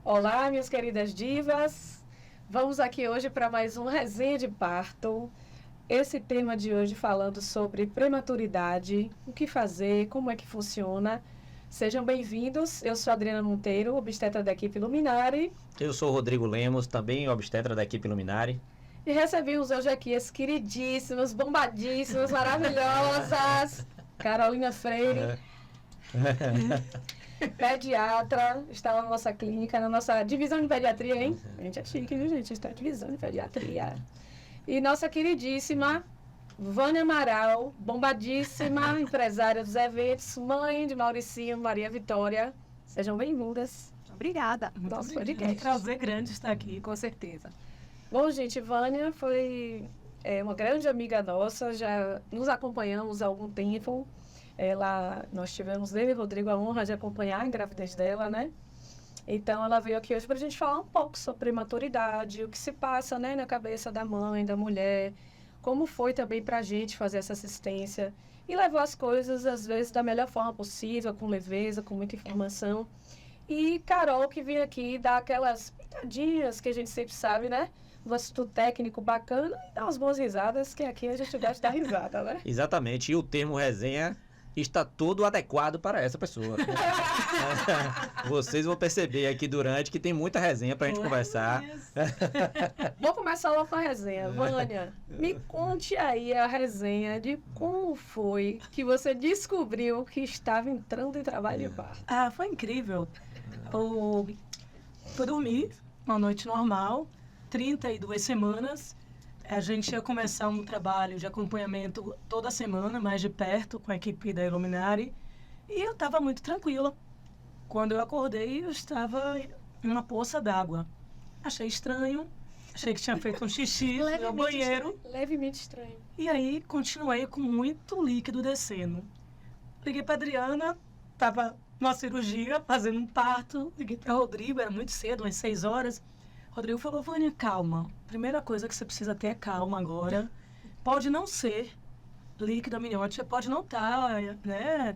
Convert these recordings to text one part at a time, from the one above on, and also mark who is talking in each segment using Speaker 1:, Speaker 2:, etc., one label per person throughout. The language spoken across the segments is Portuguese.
Speaker 1: Olá, minhas queridas divas. Vamos aqui hoje para mais um resenha de parto. Esse tema de hoje falando sobre prematuridade, o que fazer, como é que funciona. Sejam bem-vindos. Eu sou Adriana Monteiro, obstetra da equipe Luminari.
Speaker 2: Eu sou o Rodrigo Lemos, também obstetra da equipe Luminari.
Speaker 1: E recebemos hoje aqui as queridíssimas, bombadíssimas, maravilhosas, Carolina Freire, pediatra, está na nossa clínica, na nossa divisão de pediatria, hein? A gente é chique, viu, gente? Está na divisão de pediatria. E nossa queridíssima Vânia Amaral, bombadíssima, empresária dos eventos, mãe de Mauricinho, Maria Vitória. Sejam bem-vindas.
Speaker 3: Obrigada.
Speaker 1: Nosso
Speaker 3: É
Speaker 1: podcast.
Speaker 3: um prazer grande estar aqui.
Speaker 1: Com certeza. Bom, gente, Vânia foi uma grande amiga nossa, já nos acompanhamos há algum tempo. Nós tivemos, eu e Rodrigo, a honra de acompanhar a gravidez dela, né? Então, ela veio aqui hoje para a gente falar um pouco sobre prematuridade, o que se passa, né, na cabeça da mãe, da mulher, como foi também para a gente fazer essa assistência e levar as coisas, às vezes, da melhor forma possível, com leveza, com muita informação. E Carol, que vem aqui dar aquelas pitadinhas que a gente sempre sabe, né? Um assunto técnico bacana e dar umas boas risadas, que aqui a gente gosta de dar risada, né?
Speaker 2: Exatamente, e o termo resenha está todo adequado para essa pessoa. Vocês vão perceber aqui durante que tem muita resenha para a gente conversar.
Speaker 1: Vou começar logo com a resenha. Vânia, me conte aí a resenha de como foi que você descobriu que estava entrando em trabalho de parto.
Speaker 3: Foi incrível. Fui dormir, uma noite normal, 32 semanas. A gente ia começar um trabalho de acompanhamento toda semana, mais de perto, com a equipe da Iluminari. E eu estava muito tranquila. Quando eu acordei, eu estava em uma poça d'água. Achei estranho, achei que tinha feito um xixi no meu banheiro.
Speaker 1: Levemente estranho.
Speaker 3: E aí, continuei com muito líquido descendo. Liguei para Adriana, estava numa cirurgia, fazendo um parto. Liguei para Rodrigo, era muito cedo, umas 6 horas. Rodrigo falou, Vânia, calma. Primeira coisa que você precisa ter é calma agora. Pode não ser líquido amniótico, pode não estar, né?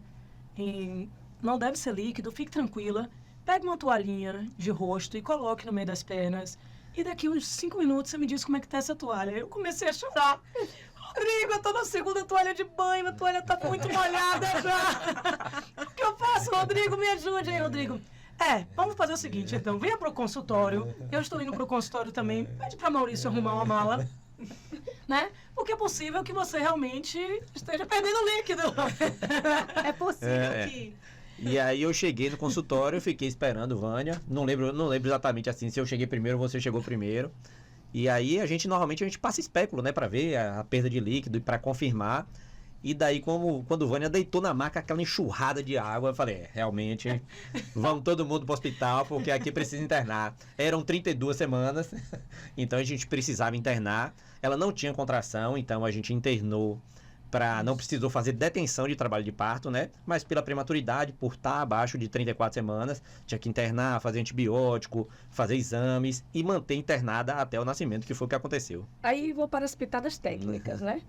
Speaker 3: Não deve ser líquido, fique tranquila. Pegue uma toalhinha de rosto e coloque no meio das pernas. E daqui uns 5 minutos você me diz como é que tá essa toalha. Eu comecei a chorar. Rodrigo, eu tô na segunda toalha de banho, a toalha tá muito molhada já. O que eu faço, Rodrigo? Me ajude aí, Rodrigo. Vamos fazer o seguinte, então. Venha pro consultório. Eu estou indo pro consultório também. Pede pra Maurício arrumar uma mala. Né? Porque é possível que você realmente esteja perdendo líquido. É possível que...
Speaker 2: E aí eu cheguei no consultório, fiquei esperando Vânia. Não lembro exatamente assim, se eu cheguei primeiro ou você chegou primeiro. E aí normalmente a gente passa espéculo, né, pra ver a perda de líquido e pra confirmar. E daí, quando Vânia deitou na maca, aquela enxurrada de água, eu falei, realmente, vamos todo mundo pro hospital, porque aqui precisa internar. Eram 32 semanas, então a gente precisava internar. Ela não tinha contração, então a gente internou não precisou fazer detenção de trabalho de parto, né? Mas pela prematuridade, por estar abaixo de 34 semanas, tinha que internar, fazer antibiótico, fazer exames e manter internada até o nascimento, que foi o que aconteceu.
Speaker 1: Aí vou para as pitadas técnicas, né?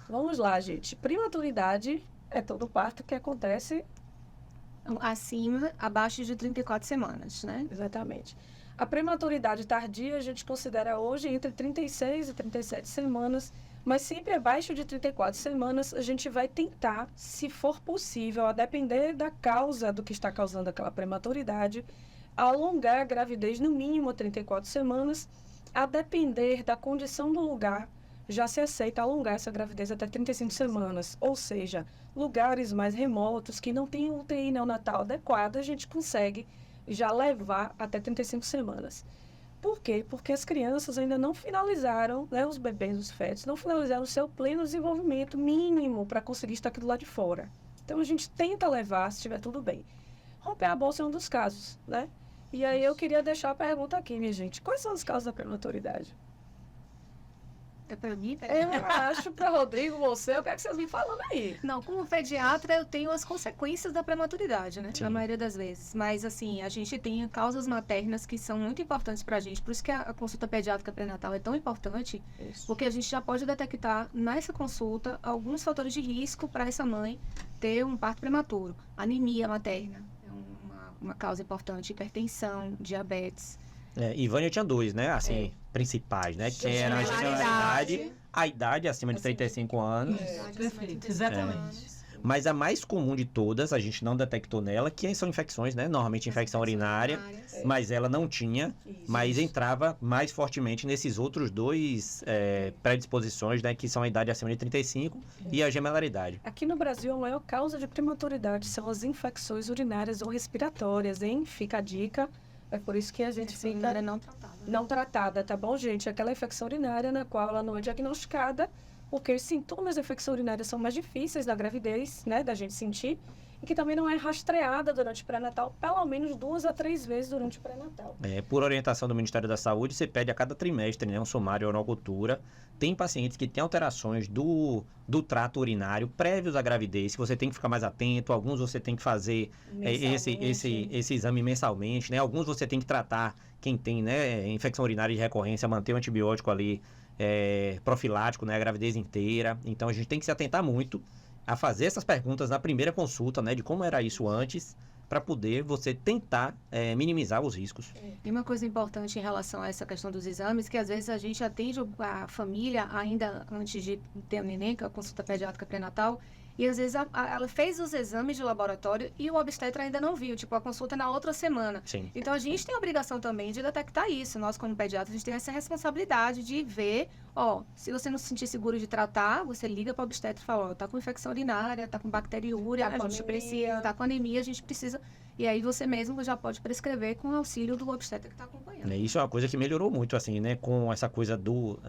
Speaker 1: Vamos lá, gente. Prematuridade é todo parto que acontece
Speaker 4: abaixo de 34 semanas, né?
Speaker 1: Exatamente. A prematuridade tardia a gente considera hoje entre 36 e 37 semanas, mas sempre abaixo de 34 semanas a gente vai tentar, se for possível, a depender da causa do que está causando aquela prematuridade, alongar a gravidez no mínimo 34 semanas, a depender da condição do lugar. Já se aceita alongar essa gravidez até 35 semanas, ou seja, lugares mais remotos que não têm UTI neonatal adequada, a gente consegue já levar até 35 semanas. Por quê? Porque as crianças ainda não finalizaram, né, os bebês, os fetos, não finalizaram o seu pleno desenvolvimento mínimo para conseguir estar aqui do lado de fora. Então a gente tenta levar, se estiver tudo bem. Romper a bolsa é um dos casos, né? E aí eu queria deixar a pergunta aqui, minha gente. Quais são os casos da prematuridade? Eu acho para Rodrigo, você, eu quero que vocês me falando aí.
Speaker 4: Não, como pediatra, eu tenho as consequências da prematuridade, né? Na maioria das vezes. Mas, assim, a gente tem causas maternas que são muito importantes pra gente. Por isso que a consulta pediátrica pré-natal é tão importante.
Speaker 1: Isso.
Speaker 4: Porque a gente já pode detectar, nessa consulta, alguns fatores de risco para essa mãe ter um parto prematuro. Anemia materna é uma uma causa importante, hipertensão, diabetes.
Speaker 2: E Vânia tinha 2, né? Assim, principais, né? Que era a idade acima de 35 anos.
Speaker 3: Perfeito, exatamente.
Speaker 2: Mas a mais comum de todas, a gente não detectou nela, que são infecções, né? Normalmente infecção urinária, mas ela não tinha, mas entrava mais fortemente nesses outros 2 predisposições, né? Que são a idade acima de 35 e a gemelaridade.
Speaker 1: Aqui no Brasil, a maior causa de prematuridade são as infecções urinárias ou respiratórias, hein? Fica a dica. É por isso que a gente fica
Speaker 4: Urinária não tratada.
Speaker 1: não tratada, tá bom, gente? Aquela infecção urinária na qual ela não é diagnosticada, porque os sintomas da infecção urinária são mais difíceis da gravidez, né, da gente sentir, e que também não é rastreada durante o pré-natal, pelo menos 2 a 3 vezes durante o pré-natal.
Speaker 2: Por orientação do Ministério da Saúde, você pede a cada trimestre, né, um sumário orocultura. Tem pacientes que têm alterações do trato urinário prévios à gravidez, que você tem que ficar mais atento. Alguns você tem que fazer esse exame mensalmente, né? Alguns você tem que tratar quem tem, né, infecção urinária de recorrência, manter o antibiótico ali profilático, né, a gravidez inteira. Então a gente tem que se atentar muito a fazer essas perguntas na primeira consulta, né, de como era isso antes, para poder você tentar minimizar os riscos.
Speaker 4: E uma coisa importante em relação a essa questão dos exames, que às vezes a gente atende a família ainda antes de ter o neném, que é a consulta pediátrica pré-natal, e às vezes ela fez os exames de laboratório e o obstetra ainda não viu, tipo, a consulta é na outra semana.
Speaker 2: Sim.
Speaker 4: Então a gente tem a obrigação também de detectar isso. Nós, como pediatra, a gente tem essa responsabilidade de ver, se você não se sentir seguro de tratar, você liga para o obstetra e fala, tá com infecção urinária, tá com bacteriúria, a gente precisa, tá com anemia, a gente precisa. E aí você mesmo já pode prescrever com o auxílio do obstetra que está acompanhando.
Speaker 2: Isso é uma coisa que melhorou muito, assim, né, com essa coisa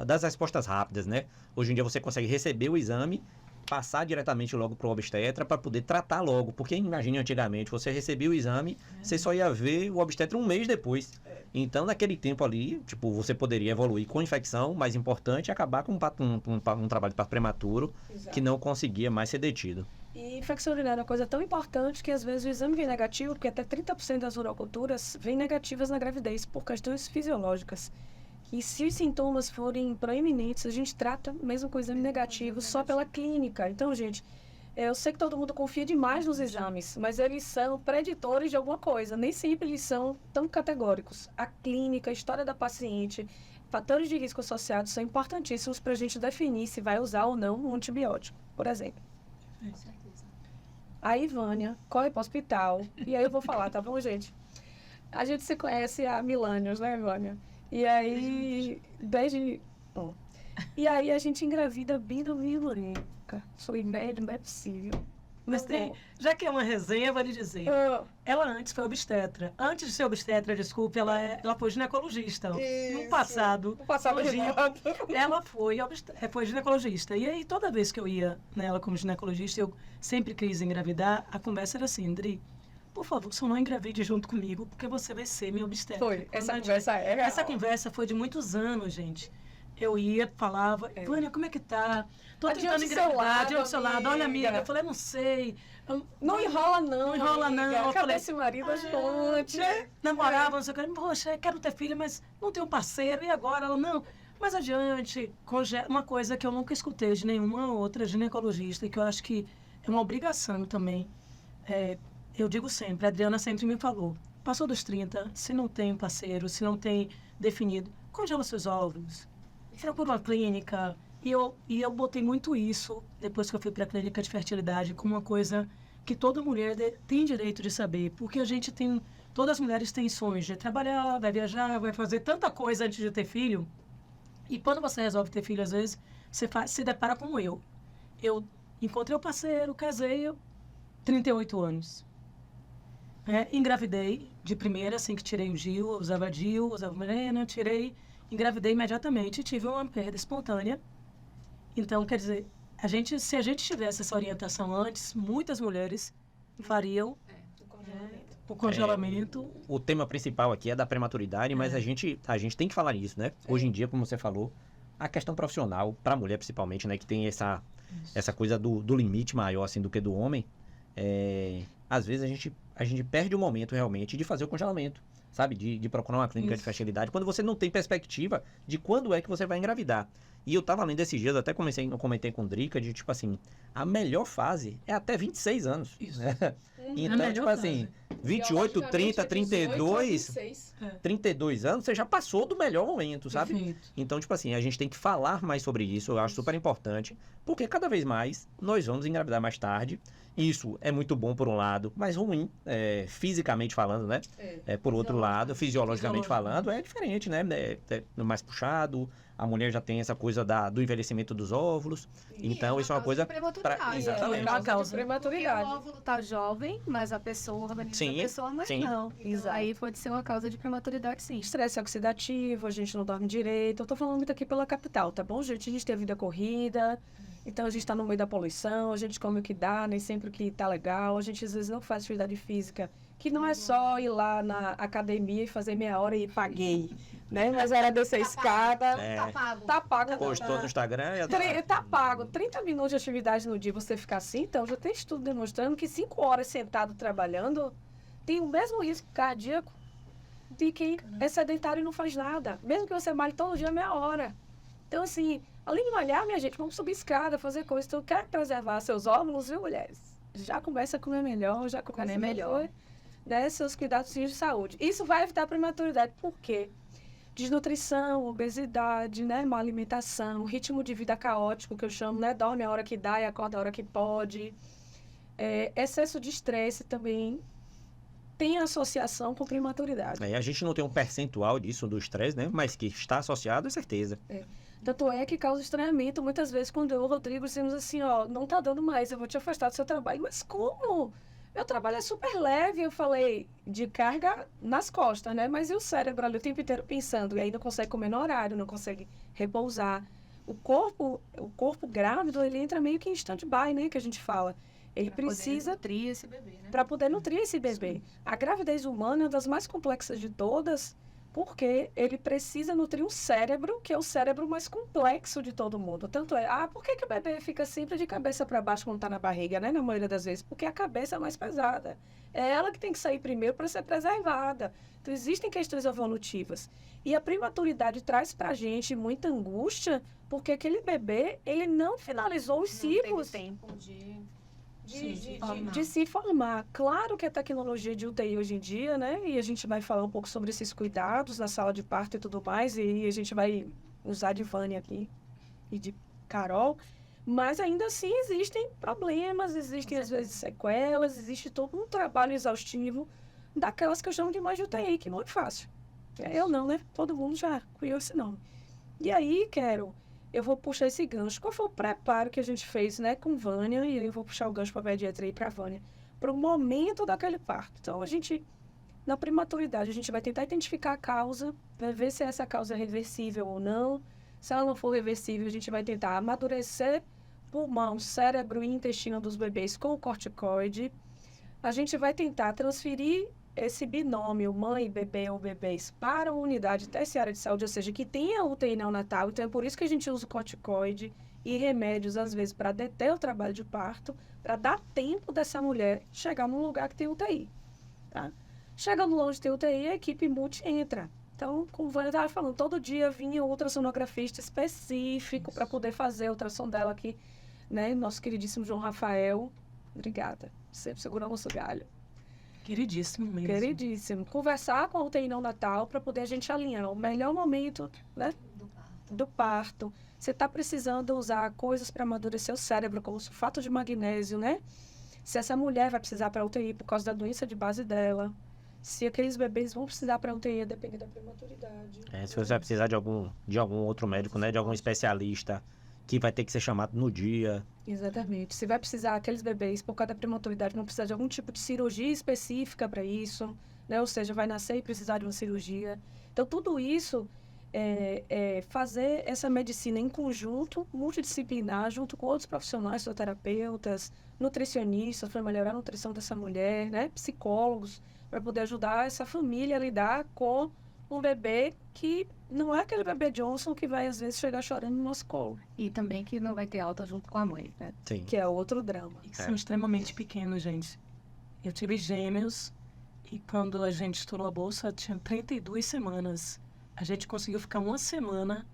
Speaker 2: das respostas rápidas, né? Hoje em dia você consegue receber o exame, passar diretamente logo para o obstetra para poder tratar logo. Porque imagine antigamente, você recebia o exame, você só ia ver o obstetra 1 mês depois. Então, naquele tempo ali, tipo, você poderia evoluir com infecção, mais importante, e acabar com um trabalho para prematuro. Exato. Que não conseguia mais ser detido.
Speaker 1: E infecção urinária é uma coisa tão importante que às vezes o exame vem negativo, porque até 30% das uroculturas vêm negativas na gravidez por questões fisiológicas. E se os sintomas forem proeminentes, a gente trata mesmo com o exame negativo só pela clínica. Então, gente, eu sei que todo mundo confia demais nos exames, mas eles são preditores de alguma coisa. Nem sempre eles são tão categóricos. A clínica, a história da paciente, fatores de risco associados são importantíssimos para a gente definir se vai usar ou não um antibiótico, por exemplo. Aí, Vânia, corre para o hospital. E aí eu vou falar, tá bom, gente? A gente se conhece há 1000 anos, né, Vânia? E aí, E aí a gente engravida bem do Viorica. Sou inédito, não é possível.
Speaker 3: Mas já que é uma resenha, eu vou lhe dizer. Ela antes foi obstetra. Antes de ser obstetra, desculpe, ela foi ginecologista. No passado ela foi ginecologista. E aí, toda vez que eu ia nela como ginecologista, eu sempre quis engravidar, a conversa era assim, Andri, por favor, só não engravide junto comigo, porque você vai ser minha obstetra.
Speaker 1: Foi, essa
Speaker 3: conversa foi de muitos anos, gente. Eu ia, falava, Vânia, como é que tá? Tô tentando engravidar, adiante do seu lado. Olha, amiga, eu falei, não sei.
Speaker 1: Não enrola não.
Speaker 3: Não enrola não. Eu falei,
Speaker 1: esse marido ajudante.
Speaker 3: Namorava, não sei o que. Poxa, quero ter filho, mas não tenho parceiro. E agora? Ela, não. Mas adiante, uma coisa que eu nunca escutei de nenhuma outra ginecologista, e que eu acho que é uma obrigação também. Eu digo sempre, a Adriana sempre me falou, passou dos 30, se não tem parceiro, se não tem definido, congela seus óvulos. Procura uma clínica. E eu botei muito isso, depois que eu fui para a clínica de fertilidade, como uma coisa que toda mulher tem direito de saber. Porque todas as mulheres têm sonhos de trabalhar, vai viajar, vai fazer tanta coisa antes de ter filho. E quando você resolve ter filho, às vezes, você se depara como eu. Eu encontrei o parceiro, casei, 38 anos. Engravidei de primeira, assim que tirei o DIU, usava Mirena, engravidei imediatamente, tive uma perda espontânea. Então, quer dizer, se a gente tivesse essa orientação antes, muitas mulheres fariam o congelamento.
Speaker 2: O tema principal aqui é da prematuridade, mas a gente tem que falar nisso, né? Hoje em dia, como você falou, a questão profissional, para a mulher principalmente, né, que tem essa coisa do limite maior assim, do que do homem, às vezes a gente perde o momento realmente de fazer o congelamento, sabe? De procurar uma clínica de fertilidade, quando você não tem perspectiva de quando é que você vai engravidar. E eu tava lendo esses dias, até comentei com o Drica, de tipo assim, a melhor fase é até 26 anos.
Speaker 3: Isso.
Speaker 2: Né? Então, tipo assim, 28, 30, 32,
Speaker 1: 26.
Speaker 2: 32 anos, você já passou do melhor momento, sabe?
Speaker 3: Perfeito.
Speaker 2: Então, tipo assim, a gente tem que falar mais sobre isso, eu acho super importante, porque cada vez mais nós vamos engravidar mais tarde. Isso é muito bom por um lado, mas ruim, fisicamente falando, né? Por outro lado, fisiologicamente falando, é diferente, né? É mais puxado, a mulher já tem essa coisa do envelhecimento dos óvulos. Então, isso é uma coisa...
Speaker 4: Prematuridade.
Speaker 2: Exatamente.
Speaker 1: É uma causa de
Speaker 4: Porque
Speaker 1: prematuridade.
Speaker 4: o óvulo tá jovem, mas a pessoa, o organismo
Speaker 2: Sim,
Speaker 4: da pessoa, mas
Speaker 2: sim.
Speaker 4: não. Isso aí pode ser uma causa de prematuridade, sim.
Speaker 1: Estresse oxidativo, a gente não dorme direito. Eu tô falando muito aqui pela capital, tá bom, gente? A gente tem a vida corrida, então a gente tá no meio da poluição, a gente come o que dá, nem sempre o que tá legal. A gente às vezes não faz atividade física, que não é só ir lá na academia e fazer meia hora e paguei, né? Mas era descer a escada.
Speaker 2: É,
Speaker 1: Tá pago.
Speaker 2: postou no Instagram e
Speaker 1: Tá pago. 30 minutos de atividade no dia você ficar assim, então já tem estudo demonstrando que 5 horas sentado trabalhando tem o mesmo risco cardíaco de quem é sedentário e não faz nada. Mesmo que você malhe todo dia meia hora. Então, assim, além de malhar, minha gente, vamos subir escada, fazer coisas. Então, quer preservar seus óvulos, viu, mulheres? Já começa a comer melhor, já começa a melhor, né, seus cuidados de saúde. Isso vai evitar a prematuridade. Por quê? Desnutrição, obesidade, né, má alimentação, ritmo de vida caótico, que eu chamo, né, dorme a hora que dá e acorda a hora que pode. Excesso de estresse também tem associação com prematuridade.
Speaker 2: a gente não tem um percentual disso do estresse, né? Mas que está associado, é certeza.
Speaker 1: Tanto é que causa estranhamento muitas vezes quando eu e o Rodrigo dizemos assim, ó, não tá dando mais, eu vou te afastar do seu trabalho. Mas como? Meu trabalho é super leve, eu falei, de carga nas costas, né? Mas e o cérebro ali o tempo inteiro pensando, e aí não consegue comer no horário, não consegue repousar. O corpo grávido, ele entra meio que em stand-by, né? Que a gente fala. Ele precisa
Speaker 4: nutrir esse bebê, né?
Speaker 1: para poder nutrir esse bebê. A gravidez humana é uma das mais complexas de todas, porque ele precisa nutrir um cérebro, que é o cérebro mais complexo de todo mundo. Tanto por que o bebê fica sempre de cabeça para baixo quando está na barriga, né? Na maioria das vezes, porque a cabeça é mais pesada. É ela que tem que sair primeiro para ser preservada. Então, existem questões evolutivas. E a prematuridade traz para a gente muita angústia, porque aquele bebê, ele não finalizou os ciclos.
Speaker 4: Não teve tempo de
Speaker 1: De se formar. Claro que a tecnologia de UTI hoje em dia, né? E a gente vai falar um pouco sobre esses cuidados na sala de parto e tudo mais, e a gente vai usar de Vânia aqui e de Carol, mas ainda assim existem problemas, existem às vezes sequelas, existe todo um trabalho exaustivo daquelas que eu chamo de mães de UTI, que não é fácil. Eu não, né? Todo mundo já conhece esse nome. E aí, eu vou puxar esse gancho. Qual foi o preparo que a gente fez, né, com Vânia? E aí eu vou puxar o gancho para a pediatria e para a Vânia. Para o momento daquele parto. Então, na prematuridade, a gente vai tentar identificar a causa, vai ver se essa causa é reversível ou não. Se ela não for reversível, a gente vai tentar amadurecer pulmão, cérebro e intestino dos bebês com o corticoide. A gente vai tentar transferir esse binômio mãe e bebê ou bebês para uma unidade terciária de saúde, ou seja, que tenha UTI neonatal. Então, é por isso que a gente usa o corticoide e remédios, às vezes, para deter o trabalho de parto, para dar tempo dessa mulher chegar num lugar que tem UTI. Tá? Chegando longe de ter UTI, a equipe multi entra. Então, como o Vânia estava falando, todo dia vinha um ultrassonografista específico para poder fazer a ultrassom dela aqui, né? Nosso queridíssimo João Rafael. Obrigada. Sempre segurando o nosso galho.
Speaker 3: Queridíssimo mesmo.
Speaker 1: Queridíssimo. Conversar com a UTI neonatal para poder a gente alinhar o melhor momento, né, do parto. Você está precisando usar coisas para amadurecer o cérebro, como sulfato de magnésio, né? Se essa mulher vai precisar para UTI por causa da doença de base dela. Se aqueles bebês vão precisar para UTI, depende da prematuridade.
Speaker 2: Se você vai precisar de algum outro médico, né? De algum especialista que vai ter que ser chamado no dia.
Speaker 1: Exatamente. Se vai precisar, aqueles bebês, por causa da prematuridade, vão precisar de algum tipo de cirurgia específica para isso, né? Ou seja, vai nascer e precisar de uma cirurgia. Então, tudo isso fazer essa medicina em conjunto, multidisciplinar, junto com outros profissionais, fisioterapeutas, nutricionistas, para melhorar a nutrição dessa mulher, né? Psicólogos, para poder ajudar essa família a lidar com um bebê que não é aquele bebê Johnson que vai, às vezes, chegar chorando no nosso colo.
Speaker 4: E também que não vai ter alta junto com a mãe, né?
Speaker 2: Sim.
Speaker 1: Que é outro drama.
Speaker 3: E que são extremamente pequenos, gente. Eu tive gêmeos e quando a gente estourou a bolsa, tinha 32 semanas. A gente conseguiu ficar uma semana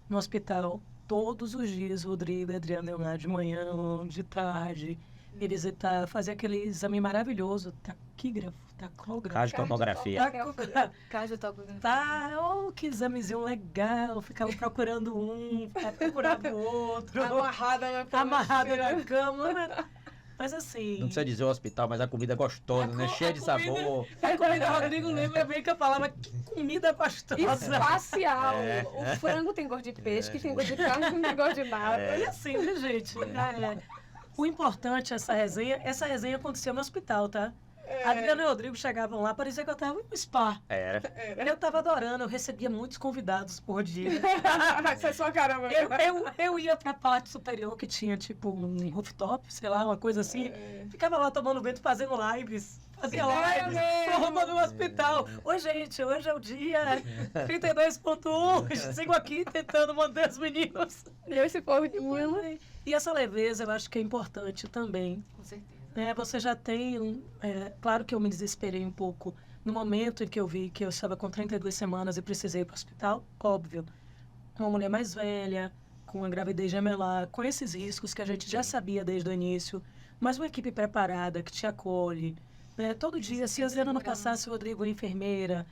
Speaker 3: no hospital, todos os dias, Rodrigo, Adriano, Leonardo, de manhã, de tarde, ir visitar, fazer aquele exame maravilhoso, tacógrafo.
Speaker 2: Radiotopografia.
Speaker 3: Tá, oh, que examezinho legal, ficava procurando um, procurando o outro, amarrada na cama. Mas assim...
Speaker 2: Não precisa dizer o hospital, mas a comida é gostosa, né? Cheia de sabor.
Speaker 3: A comida, Rodrigo lembra bem que eu falava que comida gostosa.
Speaker 1: Espacial. O frango tem gosto de peixe, que tem gosto de carne, não tem gosto de nada.
Speaker 3: Olha assim, né, gente? O importante essa resenha aconteceu no hospital, tá? Adriana e Rodrigo chegavam lá, parecia que eu tava no spa.
Speaker 2: Era.
Speaker 3: Eu tava adorando, eu recebia muitos convidados por dia.
Speaker 1: Isso é só caramba.
Speaker 3: Eu ia pra parte superior, que tinha tipo um rooftop, sei lá, uma coisa assim. Ficava lá tomando vento, fazendo lives. Fazia lives, forma no hospital. Oi, gente, hoje é o dia 32.1. Sigo aqui tentando manter os meninos.
Speaker 1: Esse povo de mula.
Speaker 3: E essa leveza eu acho que é importante também.
Speaker 4: Com certeza.
Speaker 3: Você já tem... claro que eu me desesperei um pouco no momento em que eu vi que eu estava com 32 semanas e precisei ir para o hospital, óbvio. Uma mulher mais velha, com uma gravidez gemelar, com esses riscos que a gente já sabia desde o início, mas uma equipe preparada que te acolhe. Todo dia, se a Zena não passasse, o Rodrigo, a enfermeira,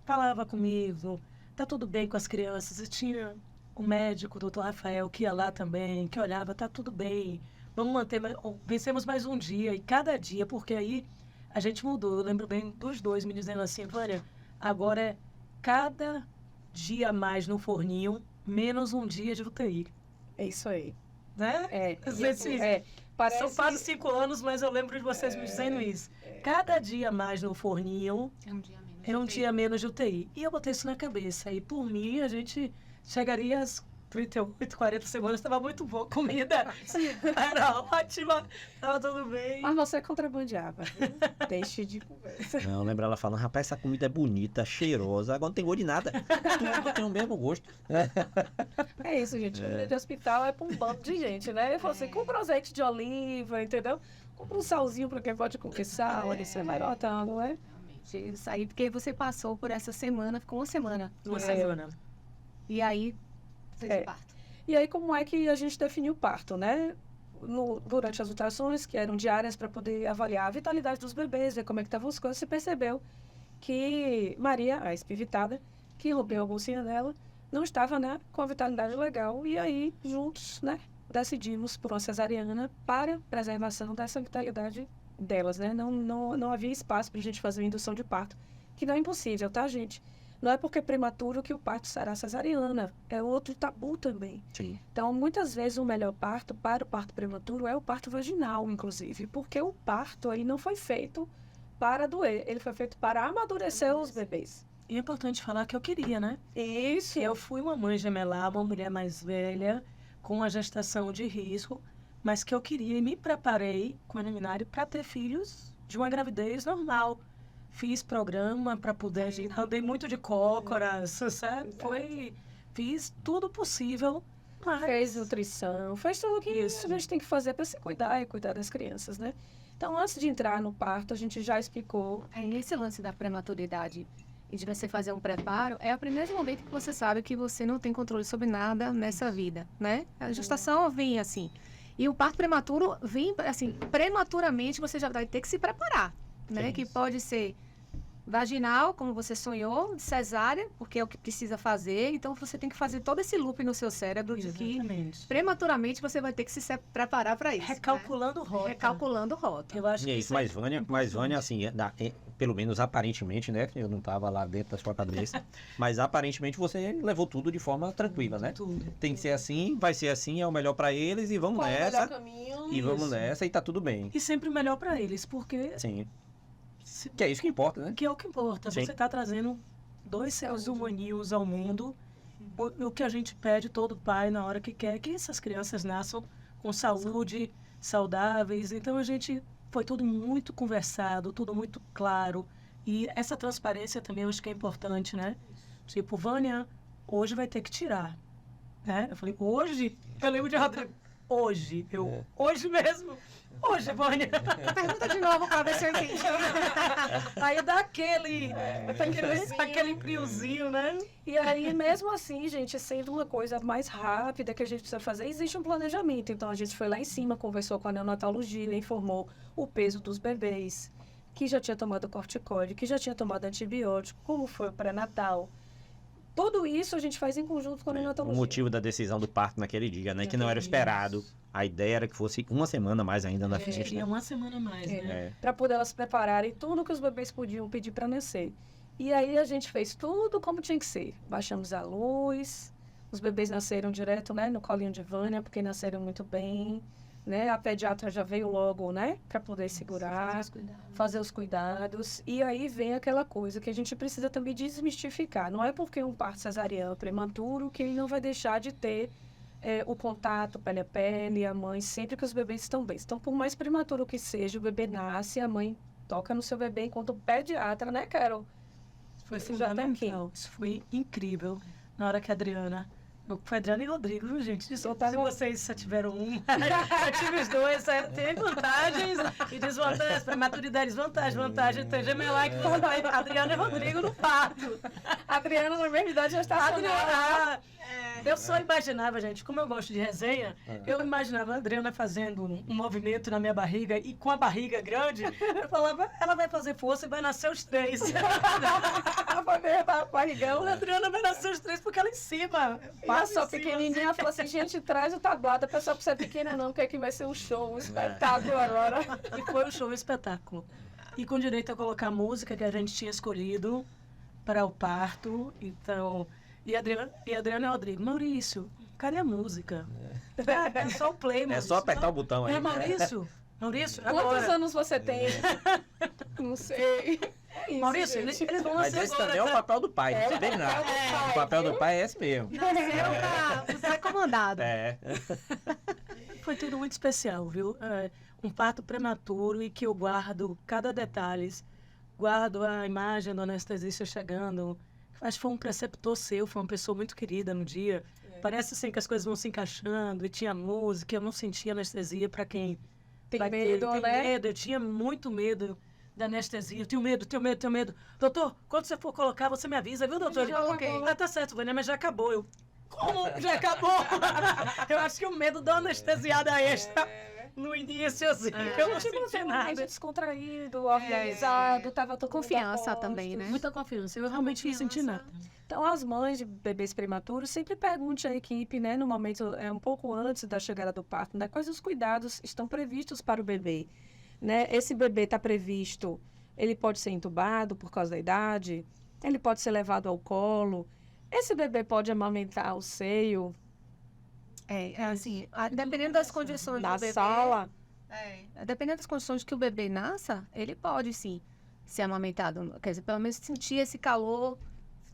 Speaker 3: falava comigo, tá tudo bem com as crianças. E tinha um médico, o doutor Rafael, que ia lá também, que olhava, tá tudo bem. Vamos manter, vencemos mais um dia, e cada dia, porque aí a gente mudou. Eu lembro bem dos dois me dizendo assim, Vânia, agora é cada dia mais no forninho, menos um dia de UTI.
Speaker 1: É isso aí.
Speaker 3: Né?
Speaker 1: Parece...
Speaker 3: São quase 5 anos, mas eu lembro de vocês me dizendo isso. Cada dia mais no forninho
Speaker 4: É um dia menos.
Speaker 3: é um dia menos de UTI. E eu botei isso na cabeça. E por mim, a gente chegaria às 38, 40 semanas, estava muito boa a comida. Era ótima, estava tudo bem.
Speaker 1: Mas você contrabandeava. Deixe de conversa.
Speaker 2: Não, lembra ela falando, rapaz, essa comida é bonita, cheirosa, agora não tem gosto de nada. Tudo tem o mesmo gosto.
Speaker 1: É isso, gente. Comida de hospital é pra um bando de gente, né? Eu falo assim, compra um azeite de oliva, entendeu? Compra um salzinho pra quem pode comer sal, ali você vai botando, né?
Speaker 4: Realmente. Isso aí, porque você passou por essa semana, ficou uma semana.
Speaker 3: Uma semana.
Speaker 4: E aí, fez
Speaker 1: É.
Speaker 4: o parto.
Speaker 1: E aí, como é que a gente definiu o parto, né? Durante as ultrassons, que eram diárias para poder avaliar a vitalidade dos bebês, ver como é que estavam as coisas, você percebeu que Maria, a espivitada, que rompeu a bolsinha dela, não estava, né, com a vitalidade legal. E aí, juntos, né, decidimos por uma cesariana para preservação dessa vitalidade delas, né? Não havia espaço para a gente fazer uma indução de parto, que não é impossível, tá, gente? Não é porque é prematuro que o parto será cesariana. É outro tabu também.
Speaker 2: Sim.
Speaker 1: Então, muitas vezes, o melhor parto para o parto prematuro é o parto vaginal, inclusive. Porque o parto aí não foi feito para doer. Ele foi feito para amadurecer os bebês.
Speaker 3: E é importante falar que eu queria, né?
Speaker 1: Isso.
Speaker 3: Eu fui uma mãe gemelar, uma mulher mais velha, com uma gestação de risco, mas que eu queria e me preparei com o eliminário para ter filhos de uma gravidez normal. Fiz programa para poder, andei muito de cócoras, sabe? Fiz tudo possível, mas...
Speaker 1: Fez nutrição, fez tudo o que
Speaker 3: Isso.
Speaker 1: a gente tem que fazer para se cuidar e cuidar das crianças, né? Então, antes de entrar no parto, a gente já explicou.
Speaker 4: Esse lance da prematuridade e de você fazer um preparo é o primeiro momento que você sabe que você não tem controle sobre nada nessa vida, né? A gestação vem assim. E o parto prematuro vem, assim, prematuramente você já vai ter que se preparar, né?
Speaker 2: Sim.
Speaker 4: Que pode ser vaginal, como você sonhou, cesárea, porque é o que precisa fazer. Então, você tem que fazer todo esse loop no seu cérebro de que
Speaker 3: Exatamente.
Speaker 4: prematuramente você vai ter que se preparar para isso.
Speaker 3: Recalculando
Speaker 4: né?
Speaker 3: rota.
Speaker 4: Recalculando rota.
Speaker 3: Eu acho
Speaker 2: E é
Speaker 3: que
Speaker 2: isso, mas Vânia, assim, pelo menos aparentemente, né? Eu não estava lá dentro da sua cabeça, mas aparentemente você levou tudo de forma tranquila, né?
Speaker 3: tudo.
Speaker 2: Tem que ser assim, vai ser assim, é o melhor para eles e vamos
Speaker 1: Qual é o melhor
Speaker 2: nessa.
Speaker 1: caminho?
Speaker 2: E vamos
Speaker 3: Isso.
Speaker 2: nessa e tá tudo bem.
Speaker 3: E sempre o melhor para eles, porque
Speaker 2: Sim. Que é isso que importa, né?
Speaker 3: que é o que importa.
Speaker 2: Sim.
Speaker 3: Você está trazendo 2 seres humaninhos ao mundo. O que a gente pede, todo pai, na hora que quer, é que essas crianças nasçam com saúde, saudáveis. Então, foi tudo muito conversado, tudo muito claro. E essa transparência também eu acho que é importante, né? Tipo, Vânia, hoje vai ter que tirar. Né? Eu falei, hoje? Eu lembro de Rodrigo. hoje. Hoje mesmo. Hoje, Vânia.
Speaker 4: Pergunta de novo para ver se eu entendi.
Speaker 3: Aí dá aquele friozinho, né?
Speaker 1: E aí, mesmo assim, gente, sendo uma coisa mais rápida que a gente precisa fazer, existe um planejamento. Então, a gente foi lá em cima, conversou com a neonatologia, informou o peso dos bebês, que já tinha tomado corticoide, que já tinha tomado antibiótico, como foi o pré-natal. Tudo isso a gente faz em conjunto com a
Speaker 2: O
Speaker 1: neonatologia.
Speaker 2: motivo da decisão do parto naquele dia, né? Que não era esperado. A ideia era que fosse uma semana mais ainda na frente,
Speaker 3: Tinha
Speaker 2: né?
Speaker 3: uma semana a mais, né?
Speaker 1: Para poder elas prepararem tudo que os bebês podiam pedir para nascer. E aí a gente fez tudo como tinha que ser. Baixamos a luz, os bebês nasceram direto, né, no colinho de Vânia, porque nasceram muito bem, né? A pediatra já veio logo, né, para poder segurar, fazer os cuidados. E aí vem aquela coisa que a gente precisa também desmistificar. Não é porque um parto cesariano prematuro que ele não vai deixar de ter o contato pele a pele, a mãe, sempre que os bebês estão bem. Então, por mais prematuro que seja, o bebê nasce, a mãe toca no seu bebê enquanto pediatra, né, Carol?
Speaker 3: Foi
Speaker 1: Já tá aqui.
Speaker 3: fundamental. Isso foi incrível. Na hora que a Adriana... Foi Adriana e Rodrigo, viu, gente? Se vocês só tiveram um, eu tive os dois. Tem vantagens e desvantagens. Prematuridade, vantagem. Tem gemelar que foi Adriana e Rodrigo no parto.
Speaker 1: A Adriana, na mesma idade, já está
Speaker 3: Adriana... Eu só imaginava, gente, como eu gosto de resenha, eu imaginava a Adriana fazendo um movimento na minha barriga e com a barriga grande, eu falava, ela vai fazer força e vai nascer os 3.
Speaker 1: Vai ver barrigão.
Speaker 3: A Adriana vai nascer os 3 porque ela é em cima.
Speaker 1: Passou pequenininha, falou assim, gente, traz o tablado, a pessoa precisa pequena não, que aqui vai ser um show, um espetáculo agora.
Speaker 3: E foi um show, um espetáculo. E com direito a colocar a música que a gente tinha escolhido para o parto, então... E Adriana e Rodrigo, Maurício, cadê a música? É só o play, Maurício.
Speaker 2: É só apertar o botão aí.
Speaker 3: Maurício,
Speaker 1: Quantos
Speaker 3: agora.
Speaker 1: anos você tem? Não sei. É isso,
Speaker 3: Maurício,
Speaker 1: gente.
Speaker 3: eles vão
Speaker 2: Mas
Speaker 3: nascer
Speaker 2: esse
Speaker 3: agora.
Speaker 2: também é o papel do pai, não tem nada. O papel do pai é esse mesmo.
Speaker 4: Você é comandado.
Speaker 2: É.
Speaker 3: Foi tudo muito especial, viu? Um parto prematuro e que eu guardo cada detalhe. Guardo a imagem do anestesista chegando. Acho que foi um preceptor seu, foi uma pessoa muito querida no dia. Parece assim que as coisas vão se encaixando e tinha música, eu não sentia anestesia para quem
Speaker 1: Tem
Speaker 3: vai
Speaker 1: medo,
Speaker 3: tem
Speaker 1: né?
Speaker 3: medo. Eu tinha muito medo da anestesia. Eu tenho medo. Doutor, quando você for colocar, você me avisa, viu, doutor?
Speaker 4: Já coloquei.
Speaker 3: Tá certo, Vânia, mas já acabou. Eu, como? Já acabou? Eu acho que o medo da anestesiada extra no início, assim, que eu não senti nada.
Speaker 1: Descontraído, organizado, tava todo mundo
Speaker 4: Confiança
Speaker 1: a posto.
Speaker 4: também, né?
Speaker 3: Muita confiança. Eu realmente não senti nada.
Speaker 1: Então, as mães de bebês prematuros sempre pergunte à equipe, né, no momento, um pouco antes da chegada do parto, né, quais os cuidados estão previstos para o bebê, né? Esse bebê está previsto, ele pode ser entubado por causa da idade, ele pode ser levado ao colo, esse bebê pode amamentar o seio
Speaker 4: Assim, dependendo das condições
Speaker 1: da
Speaker 4: do bebê,
Speaker 1: sala.
Speaker 4: dependendo das condições que o bebê nasça, ele pode sim ser amamentado. Quer dizer, pelo menos sentir esse calor,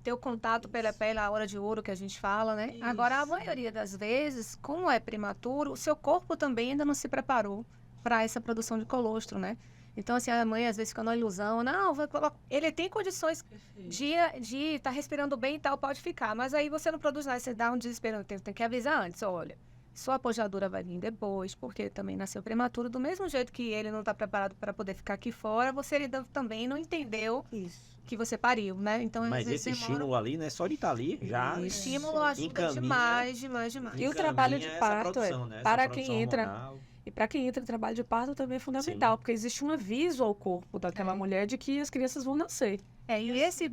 Speaker 4: ter o contato pele a pele, a hora de ouro que a gente fala, né?
Speaker 3: Isso.
Speaker 4: Agora, a maioria das vezes, como é prematuro, o seu corpo também ainda não se preparou para essa produção de colostro, né? Então, assim, a mãe às vezes fica na ilusão, não, ele tem condições de estar respirando bem e tal, pode ficar. Mas aí você não produz nada, você dá um desespero, tem que avisar antes, olha, sua pojadura vai vir depois, porque também nasceu prematuro, do mesmo jeito que ele não está preparado para poder ficar aqui fora, você ainda também não entendeu que você pariu, né? Então, às
Speaker 2: Mas
Speaker 4: vezes
Speaker 2: esse estímulo ali, né? Só de estar ali, já
Speaker 4: o estímulo ajuda
Speaker 2: encaminha-
Speaker 4: demais.
Speaker 1: E o trabalho de
Speaker 2: encaminha
Speaker 1: parto,
Speaker 2: essa produção, né? Essa
Speaker 1: para
Speaker 2: produção
Speaker 1: quem entra...
Speaker 2: hormonal.
Speaker 1: E para quem entra em trabalho de parto também é fundamental, porque existe um aviso ao corpo daquela mulher de que as crianças vão nascer.
Speaker 4: E esse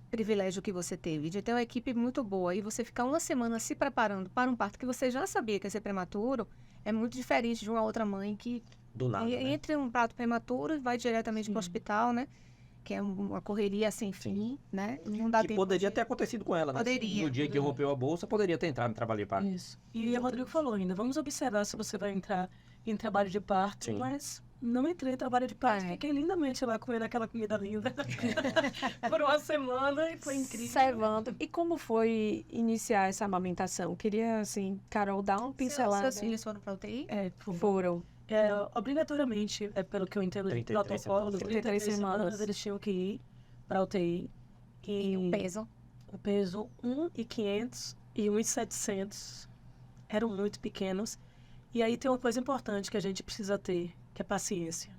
Speaker 4: privilégio que você teve de ter uma equipe muito boa e você ficar uma semana se preparando para um parto que você já sabia que ia ser prematuro, é muito diferente de uma outra mãe que
Speaker 2: Do nada, né?
Speaker 4: entra em um parto prematuro e vai diretamente para o hospital, né? Que é uma correria sem fim, né? Não dá
Speaker 2: Que
Speaker 4: tempo
Speaker 2: poderia
Speaker 4: de...
Speaker 2: ter acontecido com ela, né?
Speaker 4: Poderia.
Speaker 2: No dia que rompeu a bolsa, poderia ter entrado no trabalho de parto.
Speaker 3: Isso. E o Rodrigo falou ainda, vamos observar se você vai entrar em trabalho de parto,
Speaker 2: Sim.
Speaker 3: mas não entrei em trabalho de parto, fiquei lindamente lá comendo aquela comida linda por uma semana e foi incrível.
Speaker 1: Observando. E como foi iniciar essa amamentação? Queria, assim, Carol, dar uma pincelada.
Speaker 4: Seus filhos foram para UTI?
Speaker 1: Foram.
Speaker 3: Obrigatoriamente, pelo que eu entendo do
Speaker 2: 33
Speaker 3: protocolo,
Speaker 1: 33 semanas.
Speaker 3: eles tinham que ir para UTI.
Speaker 4: E o peso?
Speaker 3: O peso 1.500 e 1.700 eram muito pequenos. E aí tem uma coisa importante que a gente precisa ter, que é paciência.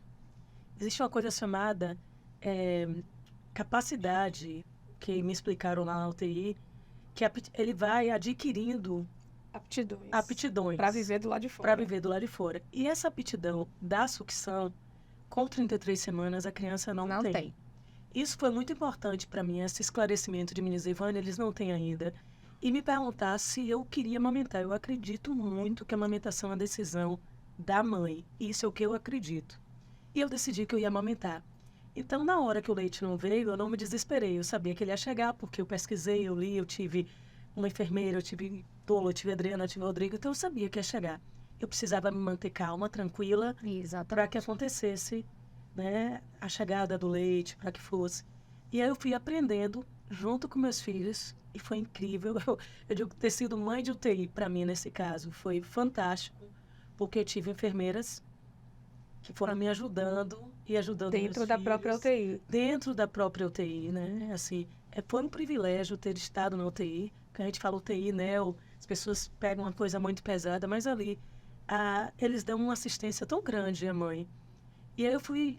Speaker 3: Existe uma coisa chamada capacidade, que me explicaram lá na UTI, que ele vai adquirindo aptidões
Speaker 1: Para viver do lado de fora.
Speaker 3: para viver do lado de fora. E essa aptidão da sucção, com 33 semanas, a criança não tem. Isso foi muito importante para mim, esse esclarecimento de meninas Ivânia, eles não têm ainda. E me perguntar se eu queria amamentar. Eu acredito muito que a amamentação é uma decisão da mãe. Isso é o que eu acredito. E eu decidi que eu ia amamentar. Então, na hora que o leite não veio, eu não me desesperei. Eu sabia que ele ia chegar, porque eu pesquisei, eu li, eu tive uma enfermeira, eu tive Tolo, eu tive Adriana, eu tive Rodrigo. Então, eu sabia que ia chegar. Eu precisava me manter calma, tranquila, para que acontecesse, né, a chegada do leite, para que fosse. E aí eu fui aprendendo junto com meus filhos e foi incrível. Eu digo que ter sido mãe de UTI, para mim, nesse caso, foi fantástico, porque eu tive enfermeiras que foram me ajudando e ajudando
Speaker 1: Dentro
Speaker 3: meus
Speaker 1: da
Speaker 3: filhos.
Speaker 1: própria UTI.
Speaker 3: Dentro da própria UTI, né? Assim, foi um privilégio ter estado na UTI. Quando a gente fala UTI, né? As pessoas pegam uma coisa muito pesada, mas ali eles dão uma assistência tão grande, a mãe. E aí eu fui,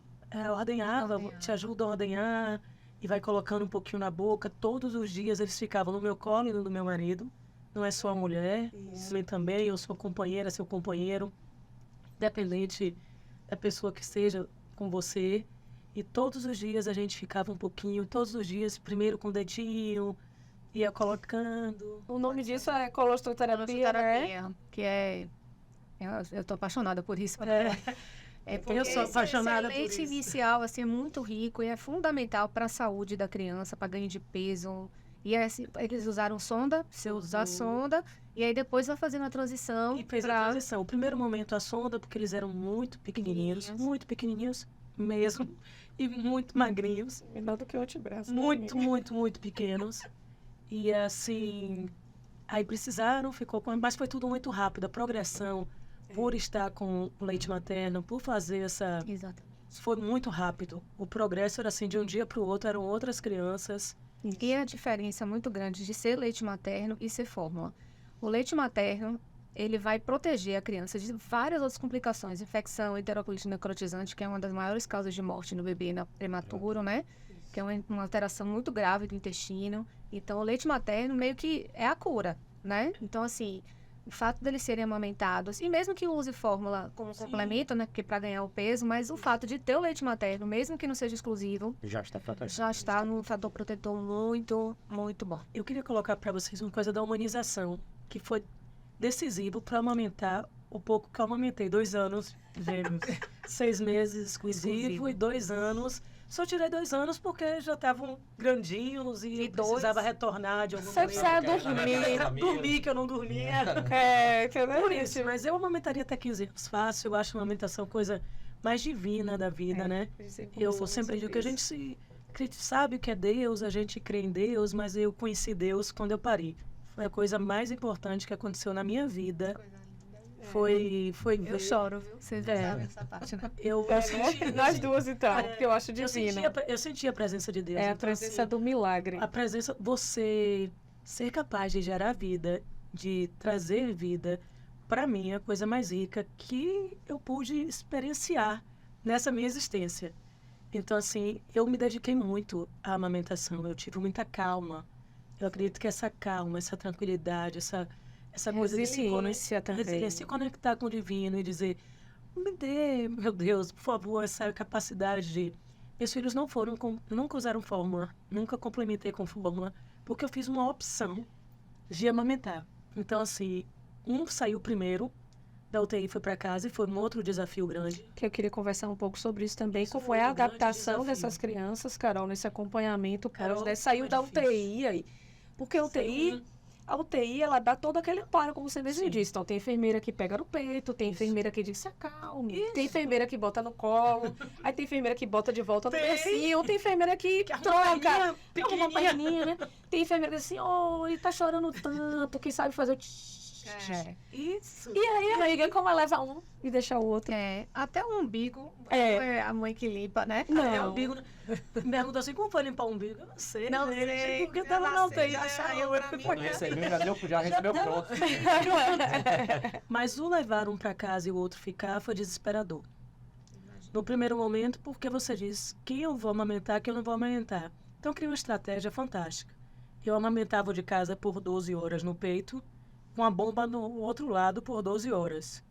Speaker 3: ordenhava, te ajuda a ordenhar, e vai colocando um pouquinho na boca. Todos os dias eles ficavam no meu colo e no do meu marido. Não é só a mulher, ele também, eu sou companheira, seu companheiro, independente da pessoa que esteja com você. E todos os dias a gente ficava um pouquinho, todos os dias, primeiro com o dedinho, ia colocando.
Speaker 1: O nome disso é colostroterapia, né?
Speaker 4: Que eu tô apaixonada por isso. Porque
Speaker 3: Eu sou apaixonada por
Speaker 4: leite
Speaker 3: isso.
Speaker 4: inicial, assim, é muito rico e é fundamental para a saúde da criança, para ganho de peso. E assim, eles usaram sonda, você usa a sonda, e aí depois vai fazendo a transição.
Speaker 3: E fez a transição. O primeiro momento a sonda, porque eles eram muito pequenininhos mesmo, e muito magrinhos.
Speaker 1: Menor do que o antebraço.
Speaker 3: Muito, muito, muito pequenos. E assim, aí precisaram, mas foi tudo muito rápido. A progressão, por estar com o leite materno, por fazer essa...
Speaker 4: Exato.
Speaker 3: Foi muito rápido. O progresso era assim, de um dia para o outro, eram outras crianças.
Speaker 4: E a diferença muito grande de ser leite materno e ser fórmula. O leite materno, ele vai proteger a criança de várias outras complicações. Infecção, enterocolite necrotizante, que é uma das maiores causas de morte no bebê prematuro, né? Que é uma alteração muito grave do intestino. Então, o leite materno meio que é a cura, né? Então, assim, o fato deles serem amamentados, e mesmo que use fórmula como complemento, né? Porque para ganhar o peso, mas o fato de ter o leite materno, mesmo que não seja exclusivo,
Speaker 2: Já está fantástico.
Speaker 4: já está num fator protetor muito, muito bom.
Speaker 3: Eu queria colocar para vocês uma coisa da humanização, que foi decisivo para amamentar o pouco que eu amamentei. 2 anos, gêmeos. 6 meses exclusivo e 2 anos. Só tirei 2 anos porque já estavam grandinhos e precisava retornar de alguma
Speaker 1: Você
Speaker 3: maneira.
Speaker 1: precisa dormir.
Speaker 3: Dormir, que eu não dormia.
Speaker 1: Entendeu?
Speaker 3: Por isso, mas eu amamentaria até 15 anos fácil. Eu acho a amamentação coisa mais divina da vida, né? Eu sempre digo que a gente sabe o que é Deus, a gente crê em Deus, mas eu conheci Deus quando eu pari. Foi a coisa mais importante que aconteceu na minha vida. Foi
Speaker 4: Eu choro, viu? Vocês sabem essa parte, né?
Speaker 3: Eu senti,
Speaker 1: Nós duas, então, que eu acho
Speaker 3: eu
Speaker 1: divino.
Speaker 3: senti a presença de Deus.
Speaker 1: É a
Speaker 3: Então,
Speaker 1: presença
Speaker 3: assim,
Speaker 1: do milagre.
Speaker 3: a presença, você ser capaz de gerar vida, de trazer vida, para mim é a coisa mais rica que eu pude experienciar nessa minha existência. Então, assim, eu me dediquei muito à amamentação, eu tive muita calma. Eu acredito que essa calma, essa tranquilidade, essa coisa de se conectar com o divino e dizer, me dê, meu Deus, por favor, essa capacidade de... Meus filhos nunca usaram fórmula, nunca complementei com fórmula, porque eu fiz uma opção de amamentar. Então, assim, um saiu primeiro da UTI, foi para casa e foi um outro desafio grande.
Speaker 1: Que eu queria conversar um pouco sobre isso também.
Speaker 3: Isso
Speaker 1: Como
Speaker 3: foi
Speaker 1: é a
Speaker 3: um grande
Speaker 1: adaptação
Speaker 3: desafio.
Speaker 1: dessas crianças, Carol, nesse acompanhamento.
Speaker 3: Carol,
Speaker 1: Né? Saiu
Speaker 3: foi
Speaker 1: da
Speaker 3: difícil.
Speaker 1: UTI aí. Porque a UTI, ela dá todo aquele amparo, como você mesmo
Speaker 3: Sim.
Speaker 1: disse. Então, tem enfermeira que pega no peito, tem enfermeira que diz se acalme, tem enfermeira que bota no colo, aí tem enfermeira que bota de volta no bercinho, tem enfermeira que troca, arruma uma perninha, né? Tem enfermeira que diz assim, ele tá chorando tanto, que sabe fazer
Speaker 3: Isso.
Speaker 1: E aí, amiga, como é levar um e deixar o outro?
Speaker 4: Até o umbigo
Speaker 1: É.
Speaker 4: é a mãe que limpa, né?
Speaker 3: É, o
Speaker 1: Não.
Speaker 3: umbigo. Me perguntou assim, como foi limpar o umbigo? Eu não sei.
Speaker 4: Não
Speaker 3: gente,
Speaker 4: sei,
Speaker 3: Porque
Speaker 4: eu
Speaker 3: tava
Speaker 4: não
Speaker 3: não
Speaker 4: sei,
Speaker 3: tem.
Speaker 4: já saiu pra mim.
Speaker 2: Quando recebeu, já recebeu pronto.
Speaker 3: Mas o levar um para casa e o outro ficar foi desesperador. No primeiro momento, porque você diz quem eu vou amamentar, quem eu não vou amamentar. Então, eu criei uma estratégia fantástica. Eu amamentava o de casa por 12 horas no peito, com a bomba no outro lado por 12 horas.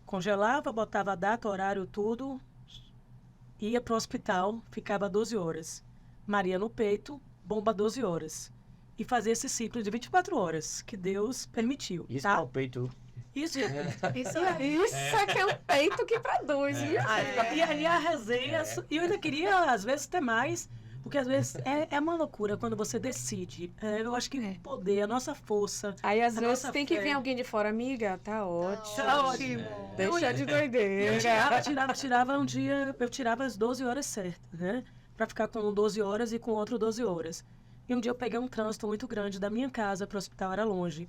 Speaker 3: Congelava, botava a data, horário, tudo, ia para o hospital, ficava 12 horas. Maria no peito, bomba 12 horas. E fazia esse ciclo de 24 horas, que Deus permitiu.
Speaker 2: Isso
Speaker 3: tá?
Speaker 2: é o peito.
Speaker 3: Isso,
Speaker 4: Isso aí.
Speaker 1: Isso é que é o peito que produz, viu?
Speaker 3: E aí a resenha, e eu ainda queria, às vezes, ter mais, porque às vezes é uma loucura quando você decide. Eu acho que o poder, a nossa força.
Speaker 1: Aí, às
Speaker 3: A
Speaker 1: vezes,
Speaker 3: nossa
Speaker 1: tem que
Speaker 3: fé.
Speaker 1: vir alguém de fora, amiga, tá ótimo.
Speaker 3: Tá ótimo.
Speaker 1: Deixa de
Speaker 3: Eu
Speaker 1: doideira.
Speaker 3: tirava um dia, eu tirava as 12 horas certas, né? Pra ficar com 12 horas e com outro 12 horas. E um dia eu peguei um trânsito muito grande da minha casa para o hospital, era longe.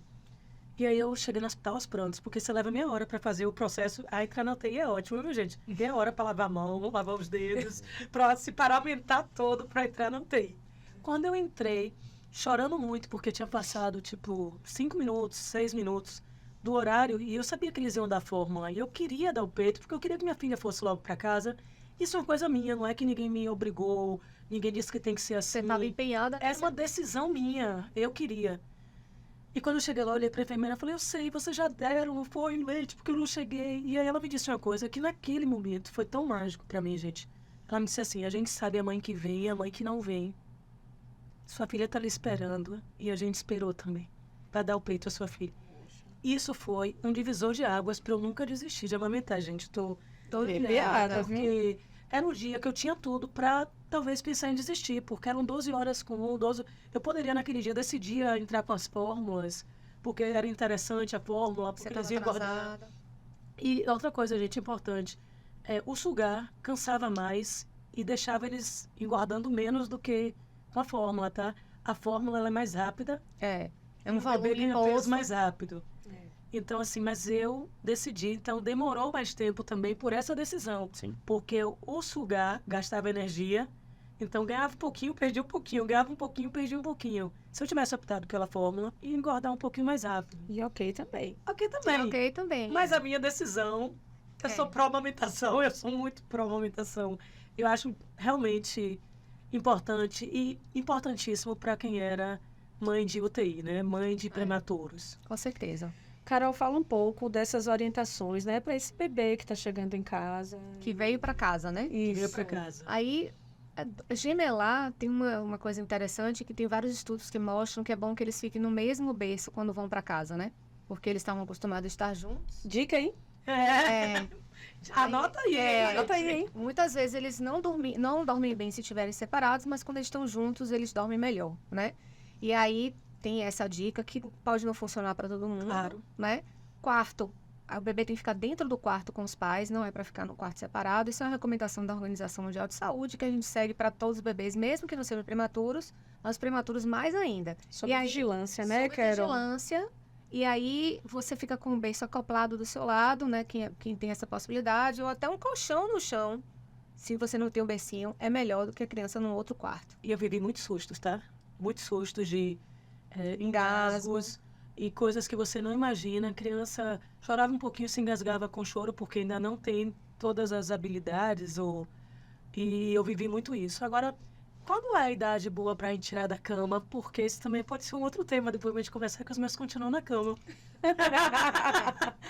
Speaker 3: E aí eu cheguei no hospital aos prantos, porque você leva meia hora para fazer o processo. A entrar na UTI é ótimo, viu, gente? Meia hora para lavar a mão, lavar os dedos, para se paramentar todo para entrar na UTI. Quando eu entrei, chorando muito, porque tinha passado, tipo, 5 minutos, 6 minutos do horário, e eu sabia que eles iam dar fórmula. E eu queria dar o peito, porque eu queria que minha filha fosse logo para casa. Isso é uma coisa minha, não é que ninguém me obrigou, ninguém disse que tem que ser assim.
Speaker 4: Você estava empenhada.
Speaker 3: Era uma decisão minha, eu queria. E quando eu cheguei lá, eu olhei para a enfermeira e falei, eu sei, vocês já deram, foi leite, porque eu não cheguei. E aí ela me disse uma coisa que naquele momento foi tão mágico para mim, gente. Ela me disse assim, a gente sabe a mãe que vem e a mãe que não vem. Sua filha está ali esperando e a gente esperou também para dar o peito à sua filha. Isso foi um divisor de águas para eu nunca desistir de amamentar, gente. Tô
Speaker 1: arrepiada,
Speaker 3: porque era um dia que eu tinha tudo para talvez pensar em desistir, porque eram 12 horas com 12. Eu poderia naquele dia decidir a entrar com as fórmulas, porque era interessante a fórmula,
Speaker 4: Você
Speaker 3: porque eles
Speaker 4: estava
Speaker 3: iam engordar.
Speaker 4: atrasada.
Speaker 3: E outra coisa, gente, importante, o sugar cansava mais e deixava eles engordando menos do que com a fórmula, tá? A fórmula ela é mais rápida,
Speaker 4: É
Speaker 3: e
Speaker 4: um
Speaker 3: o bebê
Speaker 4: volume
Speaker 3: ganha peso
Speaker 4: imposto.
Speaker 3: mais rápido. Então, assim, mas eu decidi, então demorou mais tempo também por essa decisão.
Speaker 2: Sim.
Speaker 3: Porque o sugar gastava energia, então ganhava um pouquinho, perdia um pouquinho, ganhava um pouquinho, perdia um pouquinho. Se eu tivesse optado pela fórmula, ia engordar um pouquinho mais rápido.
Speaker 1: E ok também.
Speaker 3: Ok também.
Speaker 4: Ok também.
Speaker 3: Mas a minha decisão, eu sou pró-amamentação, eu sou muito pró-amamentação. Eu acho realmente importante e importantíssimo para quem era mãe de UTI, né? Mãe de prematuros.
Speaker 4: Com certeza.
Speaker 1: Carol, fala um pouco dessas orientações, né, para esse bebê que está chegando em casa.
Speaker 4: Que veio para casa, né?
Speaker 3: Que veio para casa.
Speaker 4: Aí, gemelar tem uma coisa interessante que tem vários estudos que mostram que é bom que eles fiquem no mesmo berço quando vão para casa, né? Porque eles estavam acostumados a estar juntos.
Speaker 1: Dica, hein?
Speaker 4: É,
Speaker 3: Anota aí.
Speaker 1: Anota aí, hein?
Speaker 4: muitas vezes eles não dormem bem se estiverem separados, mas quando eles estão juntos, eles dormem melhor, né? E aí tem essa dica que pode não funcionar para todo mundo,
Speaker 3: Claro.
Speaker 4: né? Quarto, o bebê tem que ficar dentro do quarto com os pais, não é para ficar no quarto separado. Isso é uma recomendação da Organização Mundial de Saúde que a gente segue para todos os bebês, mesmo que não sejam prematuros, mas prematuros mais ainda.
Speaker 1: Sob
Speaker 4: E aí,
Speaker 1: vigilância, né,
Speaker 4: sob
Speaker 1: Carol?
Speaker 4: vigilância. E aí você fica com o berço acoplado do seu lado, né? Quem tem essa possibilidade, ou até um colchão no chão. Se você não tem um bercinho, é melhor do que a criança no outro quarto.
Speaker 3: E eu vivi muitos sustos, tá? Muitos sustos de engasgos e coisas que você não imagina. A criança chorava um pouquinho, se engasgava com choro, porque ainda não tem todas as habilidades. E eu vivi muito isso. Agora, quando é a idade boa pra gente tirar da cama? Porque esse também pode ser um outro tema, depois a gente conversar que os meus continuam na cama.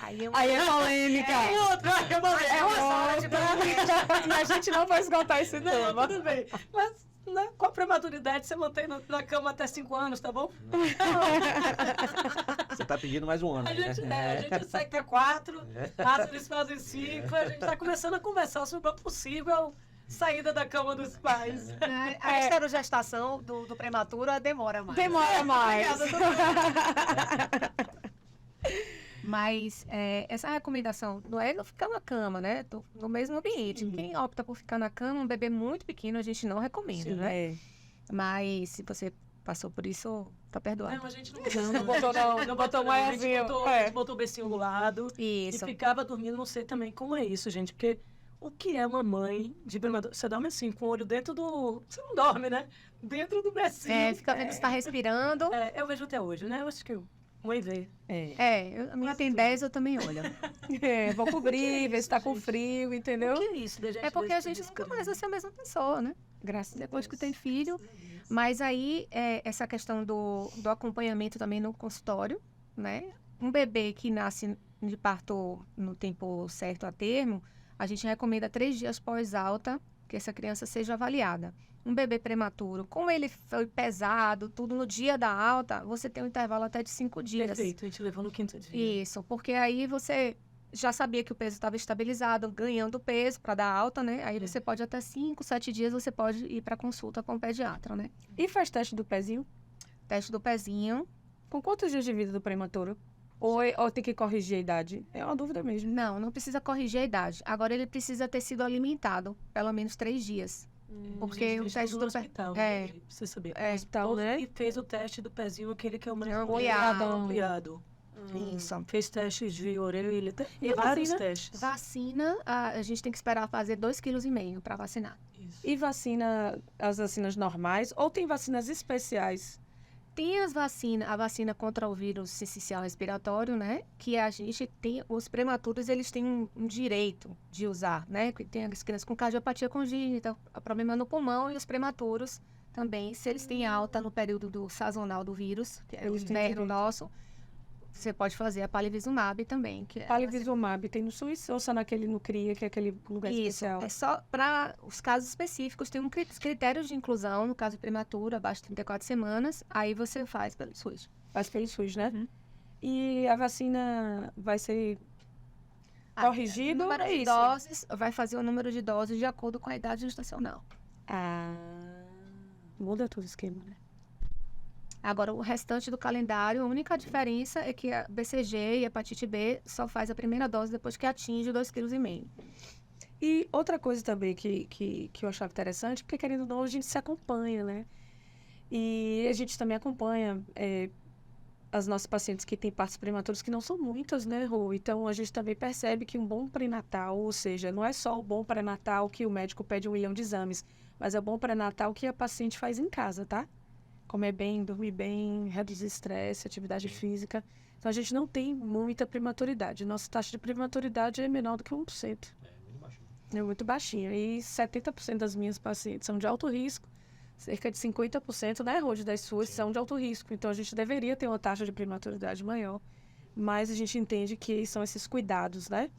Speaker 4: Aí
Speaker 1: Aí é polêmica.
Speaker 3: É
Speaker 1: uma sala de E a gente não vai esgotar esse
Speaker 3: Não,
Speaker 1: tema.
Speaker 3: tudo bem. Mas né, com a prematuridade, você mantém na cama até 5 anos, tá bom?
Speaker 2: Você tá pedindo mais um ano,
Speaker 3: A
Speaker 2: né?
Speaker 3: gente segue até 4, eles fazem 5, a gente tá começando a conversar sobre a possível saída da cama dos pais.
Speaker 5: A esterogestação do prematuro demora mais.
Speaker 1: Demora mais.
Speaker 4: Mas essa recomendação não é não ficar na cama, né? No mesmo ambiente. Quem opta por ficar na cama, um bebê muito pequeno, a gente não recomenda, né?
Speaker 1: É.
Speaker 4: Mas se você passou por isso, tá perdoado.
Speaker 3: Não, a gente não
Speaker 1: Não botou, não botou
Speaker 3: A
Speaker 1: maiazinho.
Speaker 3: gente botou o bercinho do lado
Speaker 4: Isso.
Speaker 3: e ficava dormindo. Não sei também como é isso, gente. Porque o que é uma mãe de primador? Você dorme assim, com o olho dentro do... Você não dorme, né? Dentro do bercinho.
Speaker 4: Fica vendo se tá respirando.
Speaker 3: Eu vejo até hoje, né? Eu acho que eu vou ver.
Speaker 4: A minha tem 10, eu também olho.
Speaker 1: Vou cobrir, ver se tá com frio, entendeu?
Speaker 3: O que é isso da gente?
Speaker 4: É porque a gente nunca mais vai ser a mesma pessoa, né?
Speaker 1: Graças a
Speaker 4: Depois
Speaker 1: Deus.
Speaker 4: que tem filho. Mas aí, essa questão do acompanhamento também no consultório, né? Um bebê que nasce de parto no tempo certo a termo, a gente recomenda 3 dias pós-alta que essa criança seja avaliada. Um bebê prematuro, como ele foi pesado, tudo no dia da alta, você tem um intervalo até de 5 dias.
Speaker 3: Perfeito, a gente levou no 5º dia.
Speaker 4: Isso, porque aí você já sabia que o peso estava estabilizado, ganhando peso para dar alta, né? Aí você pode até 5, 7 dias, você pode ir para consulta com o pediatra, né?
Speaker 1: E faz teste do pezinho?
Speaker 4: Teste do pezinho.
Speaker 1: Com quantos dias de vida do prematuro? Ou tem que corrigir a idade? É uma dúvida mesmo.
Speaker 4: Não precisa corrigir a idade. Agora ele precisa ter sido alimentado pelo menos 3 dias. Porque o teste do
Speaker 3: hospital,
Speaker 4: é.
Speaker 3: né? Você sabia.
Speaker 1: Hospital, né?
Speaker 3: E fez o teste do pezinho, aquele que é o mais
Speaker 4: Ampliado.
Speaker 3: Isso. Fez testes de orelha.
Speaker 1: E a
Speaker 3: vários
Speaker 1: vacina?
Speaker 3: testes.
Speaker 4: Vacina, a gente tem que esperar fazer 2,5 kg para vacinar.
Speaker 3: Isso.
Speaker 1: E vacina, as vacinas normais? Ou tem vacinas especiais?
Speaker 4: Tem a vacina contra o vírus sincicial respiratório, né? Que a gente tem, os prematuros, eles têm um direito de usar, né? Tem as crianças com cardiopatia congênita, problema no pulmão, e os prematuros também, se eles têm alta no período do sazonal do vírus, que é o
Speaker 1: Eles têm
Speaker 4: inverno
Speaker 1: direito.
Speaker 4: nosso, você pode fazer a palivizumab também, que é
Speaker 1: Palivizumab tem no SUS ou só naquele no CRIA, que é aquele lugar
Speaker 4: isso,
Speaker 1: especial?
Speaker 4: é só para os casos específicos, tem critérios de inclusão, no caso prematuro, abaixo de 34 semanas, aí você faz pelo SUS.
Speaker 1: Faz pelo SUS, né?
Speaker 4: Uhum.
Speaker 1: E a vacina vai ser corrigido?
Speaker 4: O número
Speaker 1: É
Speaker 4: de
Speaker 1: isso?
Speaker 4: doses, vai fazer o número de doses de acordo com a idade gestacional.
Speaker 1: Muda todo o esquema, né?
Speaker 4: Agora, o restante do calendário, a única diferença é que a BCG e a hepatite B só faz a primeira dose depois que atinge 2,5 kg.
Speaker 1: E outra coisa também que eu achava interessante, porque querendo ou não, a gente se acompanha, né? E a gente também acompanha as nossas pacientes que têm partos prematuros, que não são muitas, né, Rô? Então, a gente também percebe que um bom pré-natal, ou seja, não é só o bom pré-natal que o médico pede 1 milhão de exames, mas é o bom pré-natal que a paciente faz em casa, tá? Comer bem, dormir bem, reduzir estresse, atividade física. Então, a gente não tem muita prematuridade. Nossa taxa de prematuridade é menor do que 1%. É muito baixinha. E 70% das minhas pacientes são de alto risco. Cerca de 50%, né, Rô, das suas são de alto risco. Então, a gente deveria ter uma taxa de prematuridade maior. Mas a gente entende que são esses cuidados, né?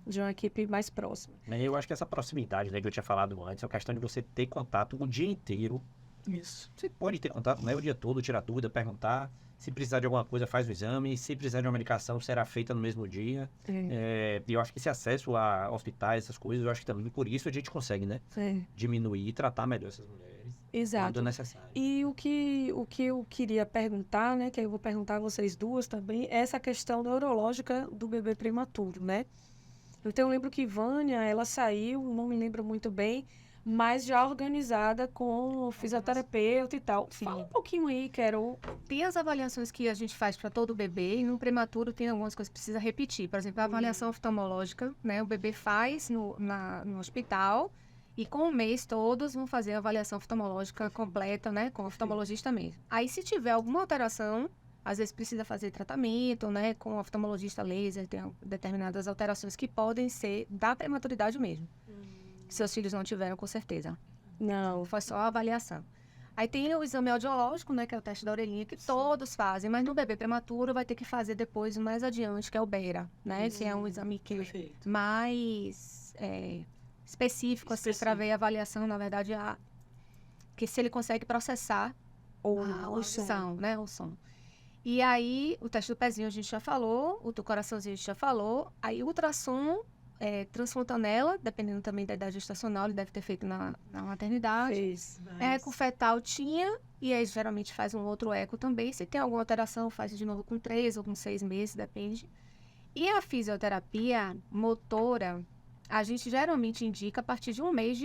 Speaker 1: De uma equipe mais próxima.
Speaker 2: Eu acho que essa proximidade, né, que eu tinha falado antes, é uma questão de você ter contato o dia inteiro.
Speaker 3: Isso.
Speaker 2: Você pode ter contato, né, o dia todo, tirar dúvida, perguntar. Se precisar de alguma coisa, faz o exame. Se precisar de uma medicação, será feita no mesmo dia. E eu acho que esse acesso a hospitais, essas coisas, eu acho que também por isso a gente consegue, né? Diminuir e tratar melhor essas mulheres.
Speaker 1: Exato.
Speaker 2: Quando necessário.
Speaker 1: E o que eu queria perguntar, né, que eu vou perguntar a vocês duas também, é essa questão neurológica do bebê prematuro, né? Então, eu lembro que Vânia, ela saiu, não me lembro muito bem, mas já organizada com fisioterapeuta e tal. Fala um pouquinho aí, Carol.
Speaker 4: Tem as avaliações que a gente faz para todo bebê, e no prematuro tem algumas coisas que precisa repetir. Por exemplo, a avaliação oftalmológica, né? O bebê faz no hospital, e com o mês todos vão fazer a avaliação oftalmológica completa, né? Com o oftalmologista mesmo. Aí, se tiver alguma alteração, às vezes precisa fazer tratamento, né? Com o oftalmologista laser, tem determinadas alterações que podem ser da prematuridade mesmo. Seus filhos não tiveram, com certeza.
Speaker 1: Não.
Speaker 4: Foi só a avaliação. Aí tem o exame audiológico, né? Que é o teste da orelhinha, que todos fazem. Mas no bebê prematuro vai ter que fazer depois, mais adiante, que é o BERA, né? Que é um exame que
Speaker 3: Perfeito.
Speaker 4: mais específico, assim, para ver a avaliação, na verdade, que se ele consegue processar a audição, né? O som. E aí, o teste do pezinho a gente já falou, o do coraçãozinho a gente já falou. Aí, o ultrassom transfontanela, dependendo também da idade gestacional, ele deve ter feito na maternidade.
Speaker 1: Fez.
Speaker 4: Eco fetal tinha, e aí geralmente faz um outro eco também. Se tem alguma alteração, faz de novo com 3 ou com 6 meses, depende. E a fisioterapia motora, a gente geralmente indica a partir de 1 mês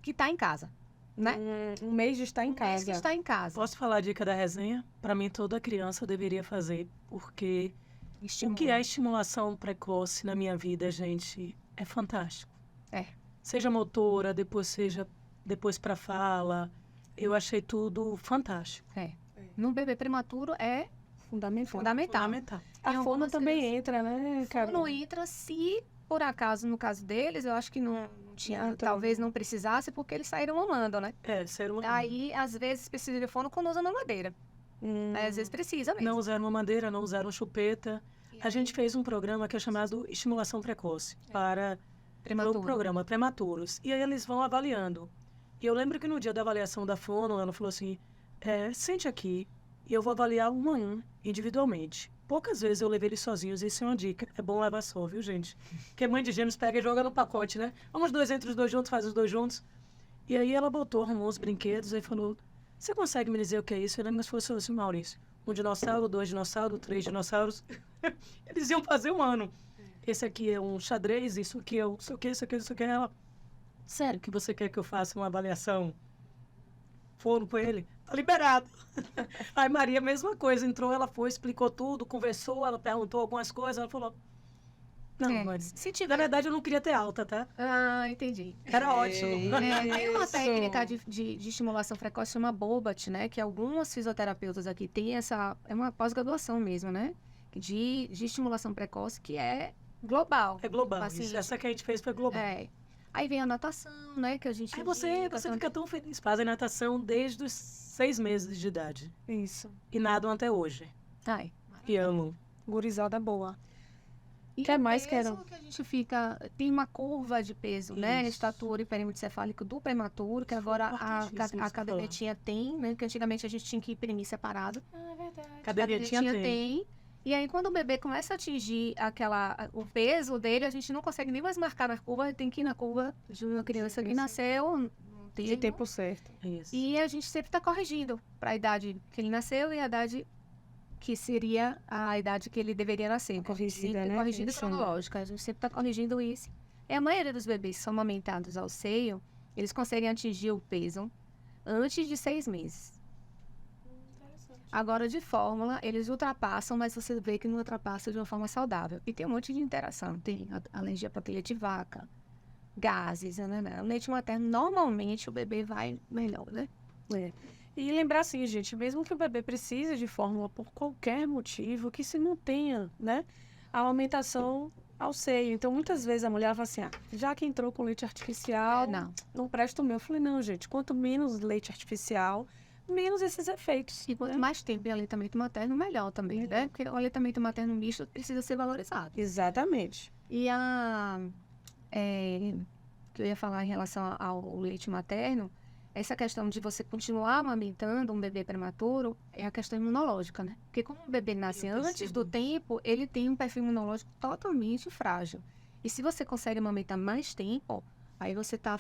Speaker 4: que está em casa. né?
Speaker 1: Um mês de estar em
Speaker 4: Mês que
Speaker 1: casa.
Speaker 4: está em casa.
Speaker 3: Posso falar a dica da resenha? Para mim, toda criança deveria fazer, porque o
Speaker 4: Estimula.
Speaker 3: que é estimulação precoce na minha vida, gente, é fantástico.
Speaker 4: É.
Speaker 3: Seja motora, depois para fala, eu achei tudo fantástico.
Speaker 4: Num bebê prematuro é
Speaker 1: Fundamental.
Speaker 4: fundamental.
Speaker 3: Fundamental.
Speaker 1: A
Speaker 4: Tem
Speaker 1: fono
Speaker 4: algumas
Speaker 1: também
Speaker 4: crianças-
Speaker 1: entra, né, cara?
Speaker 4: Não entra se, por acaso, no caso deles, eu acho que não tinha,
Speaker 1: Não,
Speaker 4: talvez não precisasse, porque eles saíram mamando, né?
Speaker 3: Ser uma...
Speaker 4: Aí, às vezes, precisa de fono quando usa mamadeira. Aí, às vezes precisa mesmo.
Speaker 3: Não usaram mamadeira, não usaram chupeta. A gente fez um programa que é chamado Estimulação Precoce para o
Speaker 4: Prematuro.
Speaker 3: programa Prematuros. E aí eles vão avaliando. E eu lembro que no dia da avaliação da fono, ela falou assim, sente aqui e eu vou avaliar um a um, individualmente. Poucas vezes eu levei eles sozinhos, isso é uma dica. É bom levar só, viu, gente? Porque mãe de gêmeos pega e joga no pacote, né? Vamos entre os dois juntos, faz os dois juntos. E aí ela arrumou os brinquedos e falou, você consegue me dizer o que é isso? Eu lembro que fosse assim, Maurício. 1 dinossauro, 2 dinossauros, 3 dinossauros. Eles iam fazer um ano. Esse aqui é um xadrez, isso aqui é o isso aqui, isso aqui, isso aqui. Ela, sério que você quer que eu faça uma avaliação? Foram com ele? Tá liberado. Aí Maria, mesma coisa, entrou, ela foi, explicou tudo, conversou, ela perguntou algumas coisas, ela falou... Não, Maria,
Speaker 4: Se
Speaker 3: na
Speaker 4: tiver...
Speaker 3: verdade eu não queria ter alta, tá?
Speaker 4: Ah, entendi.
Speaker 3: Era ótimo.
Speaker 4: Tem uma
Speaker 1: Isso.
Speaker 4: técnica de estimulação precoce chama Bobat, né? Que algumas fisioterapeutas aqui têm essa... É uma pós-graduação mesmo, né? De estimulação precoce, que é global.
Speaker 3: É global,
Speaker 4: Paciente.
Speaker 3: isso. Essa que a gente fez foi global.
Speaker 4: É. Aí vem a natação, né? Que a gente...
Speaker 3: Aí você fica tão feliz. Fazem natação desde os 6 meses de idade.
Speaker 1: Isso.
Speaker 3: E nadam até hoje.
Speaker 4: Ai.
Speaker 3: E amam.
Speaker 1: Gurizada boa.
Speaker 4: E
Speaker 1: Quer
Speaker 4: o
Speaker 1: mais,
Speaker 4: peso
Speaker 1: Carol?
Speaker 4: que a gente fica... Tem uma curva de peso, né?
Speaker 3: Isso.
Speaker 4: Estatura e perímetro cefálico do prematuro, que agora
Speaker 3: Importantíssimo
Speaker 4: a
Speaker 3: você
Speaker 4: cadernetinha tem, né? Que antigamente a gente tinha que imprimir separado.
Speaker 3: Cadeirinha
Speaker 4: Cadernetinha
Speaker 3: tinha tem.
Speaker 4: tem. E aí, quando o bebê começa a atingir o peso dele, a gente não consegue nem mais marcar na curva, tem que ir na curva de uma criança que nasceu, não tem
Speaker 1: De tempo certo.
Speaker 3: Isso.
Speaker 4: E a gente sempre está corrigindo para a idade que ele nasceu e a idade que seria a idade que ele deveria nascer.
Speaker 1: Corrigida,
Speaker 4: Sempre
Speaker 1: né?
Speaker 4: Corrigida
Speaker 1: Isso.
Speaker 4: cronológica. A gente sempre está corrigindo isso. E a maioria dos bebês que são amamentados ao seio, eles conseguem atingir o peso antes de 6 meses. Agora, de fórmula, eles ultrapassam, mas você vê que não ultrapassa de uma forma saudável. E tem um monte de interação. Tem alergia à proteína de vaca, gases, né? O leite materno, normalmente, o bebê vai melhor, né?
Speaker 1: E lembrar assim, gente, mesmo que o bebê precise de fórmula por qualquer motivo, que se não tenha, né, a amamentação ao seio. Então, muitas vezes a mulher fala assim, já que entrou com leite artificial, não presta o meu. Eu falei, não, gente, quanto menos leite artificial, menos esses efeitos.
Speaker 4: E quanto
Speaker 1: né?
Speaker 4: mais tempo de aleitamento materno, melhor também, né? Porque o aleitamento materno misto precisa ser valorizado.
Speaker 1: Exatamente.
Speaker 4: E que eu ia falar em relação ao leite materno, essa questão de você continuar amamentando um bebê prematuro é a questão imunológica, né? Porque como o bebê nasce
Speaker 3: Eu
Speaker 4: antes do
Speaker 3: percebo.
Speaker 4: tempo, ele tem um perfil imunológico totalmente frágil. E se você consegue amamentar mais tempo, aí você está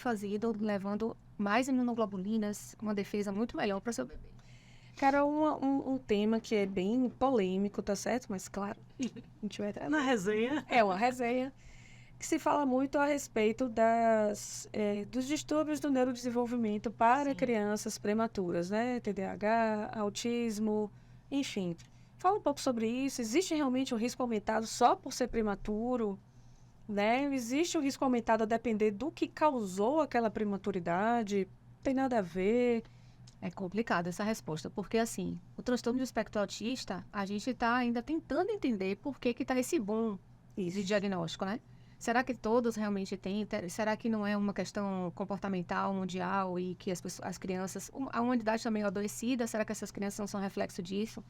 Speaker 4: levando mais imunoglobulinas, uma defesa muito melhor para o seu bebê.
Speaker 1: Cara, um tema que é bem polêmico, tá certo? Mas, claro, a gente vai entrar
Speaker 3: Na resenha,
Speaker 1: É uma resenha que se fala muito a respeito dos distúrbios do neurodesenvolvimento para
Speaker 3: Sim.
Speaker 1: crianças prematuras, né? TDAH, autismo, enfim. Fala um pouco sobre isso. Existe realmente um risco aumentado só por ser prematuro? Né? Existe um risco aumentado a depender do que causou aquela prematuridade? Tem nada a ver?
Speaker 4: É complicada essa resposta, porque assim, o transtorno do espectro autista, a gente está ainda tentando entender por que está esse boom de diagnóstico, né? Será que todos realmente têm? Será que não é uma questão comportamental mundial e que as crianças... A humanidade também é adoecida, será que essas crianças não são reflexo disso?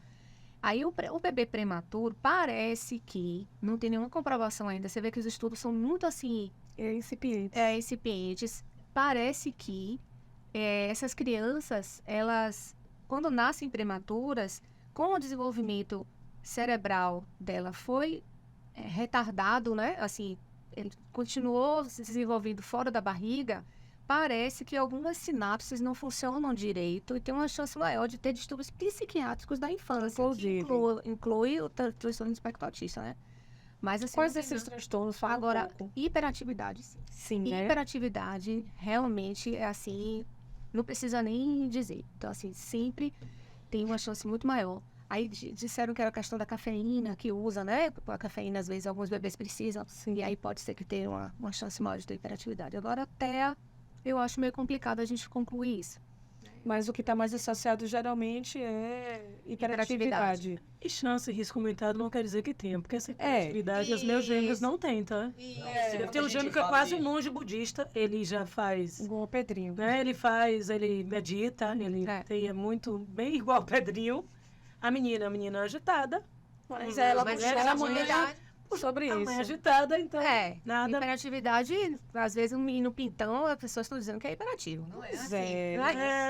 Speaker 4: Aí o bebê prematuro parece que não tem nenhuma comprovação ainda. Você vê que os estudos são muito assim...
Speaker 1: É incipiente.
Speaker 4: incipientes. Parece que essas crianças, elas, quando nascem prematuras, com o desenvolvimento cerebral dela foi retardado, né? Assim, ele continuou se desenvolvendo fora da barriga, parece que algumas sinapses não funcionam direito e tem uma chance maior de ter distúrbios psiquiátricos da infância, que inclui o transtorno do espectro autista, né? Mas, assim,
Speaker 1: Quais desses transtornos? Fala
Speaker 4: Agora,
Speaker 1: um pouco.
Speaker 4: hiperatividade, sim.
Speaker 1: Sim, né?
Speaker 4: Hiperatividade realmente é assim, Não precisa nem dizer. Então, assim, sempre tem uma chance muito maior. Aí disseram que era a questão da cafeína que usa, né? A cafeína, às vezes, alguns bebês precisam. E aí pode ser que tenha uma chance maior de ter hiperatividade. Agora, até eu acho meio complicado a gente concluir isso.
Speaker 1: Mas o que está mais associado geralmente é hiperatividade.
Speaker 3: E chance e risco aumentado não quer dizer que tem, porque essa hiperatividade os meus gêmeos não têm, tá? Eu tenho um gêmeo que é quase um monge budista, ele já faz,
Speaker 1: Igual o Pedrinho.
Speaker 3: né? Ele medita, é muito, bem igual o Pedrinho. A menina agitada.
Speaker 1: Mas ela
Speaker 4: Mas
Speaker 1: puxou
Speaker 4: ela
Speaker 1: a mãe sobre
Speaker 3: A mãe
Speaker 1: isso.
Speaker 3: agitada, então nada.
Speaker 4: Hiperatividade, às vezes, um menino pintão, as pessoas estão dizendo que é hiperativo. Não é assim.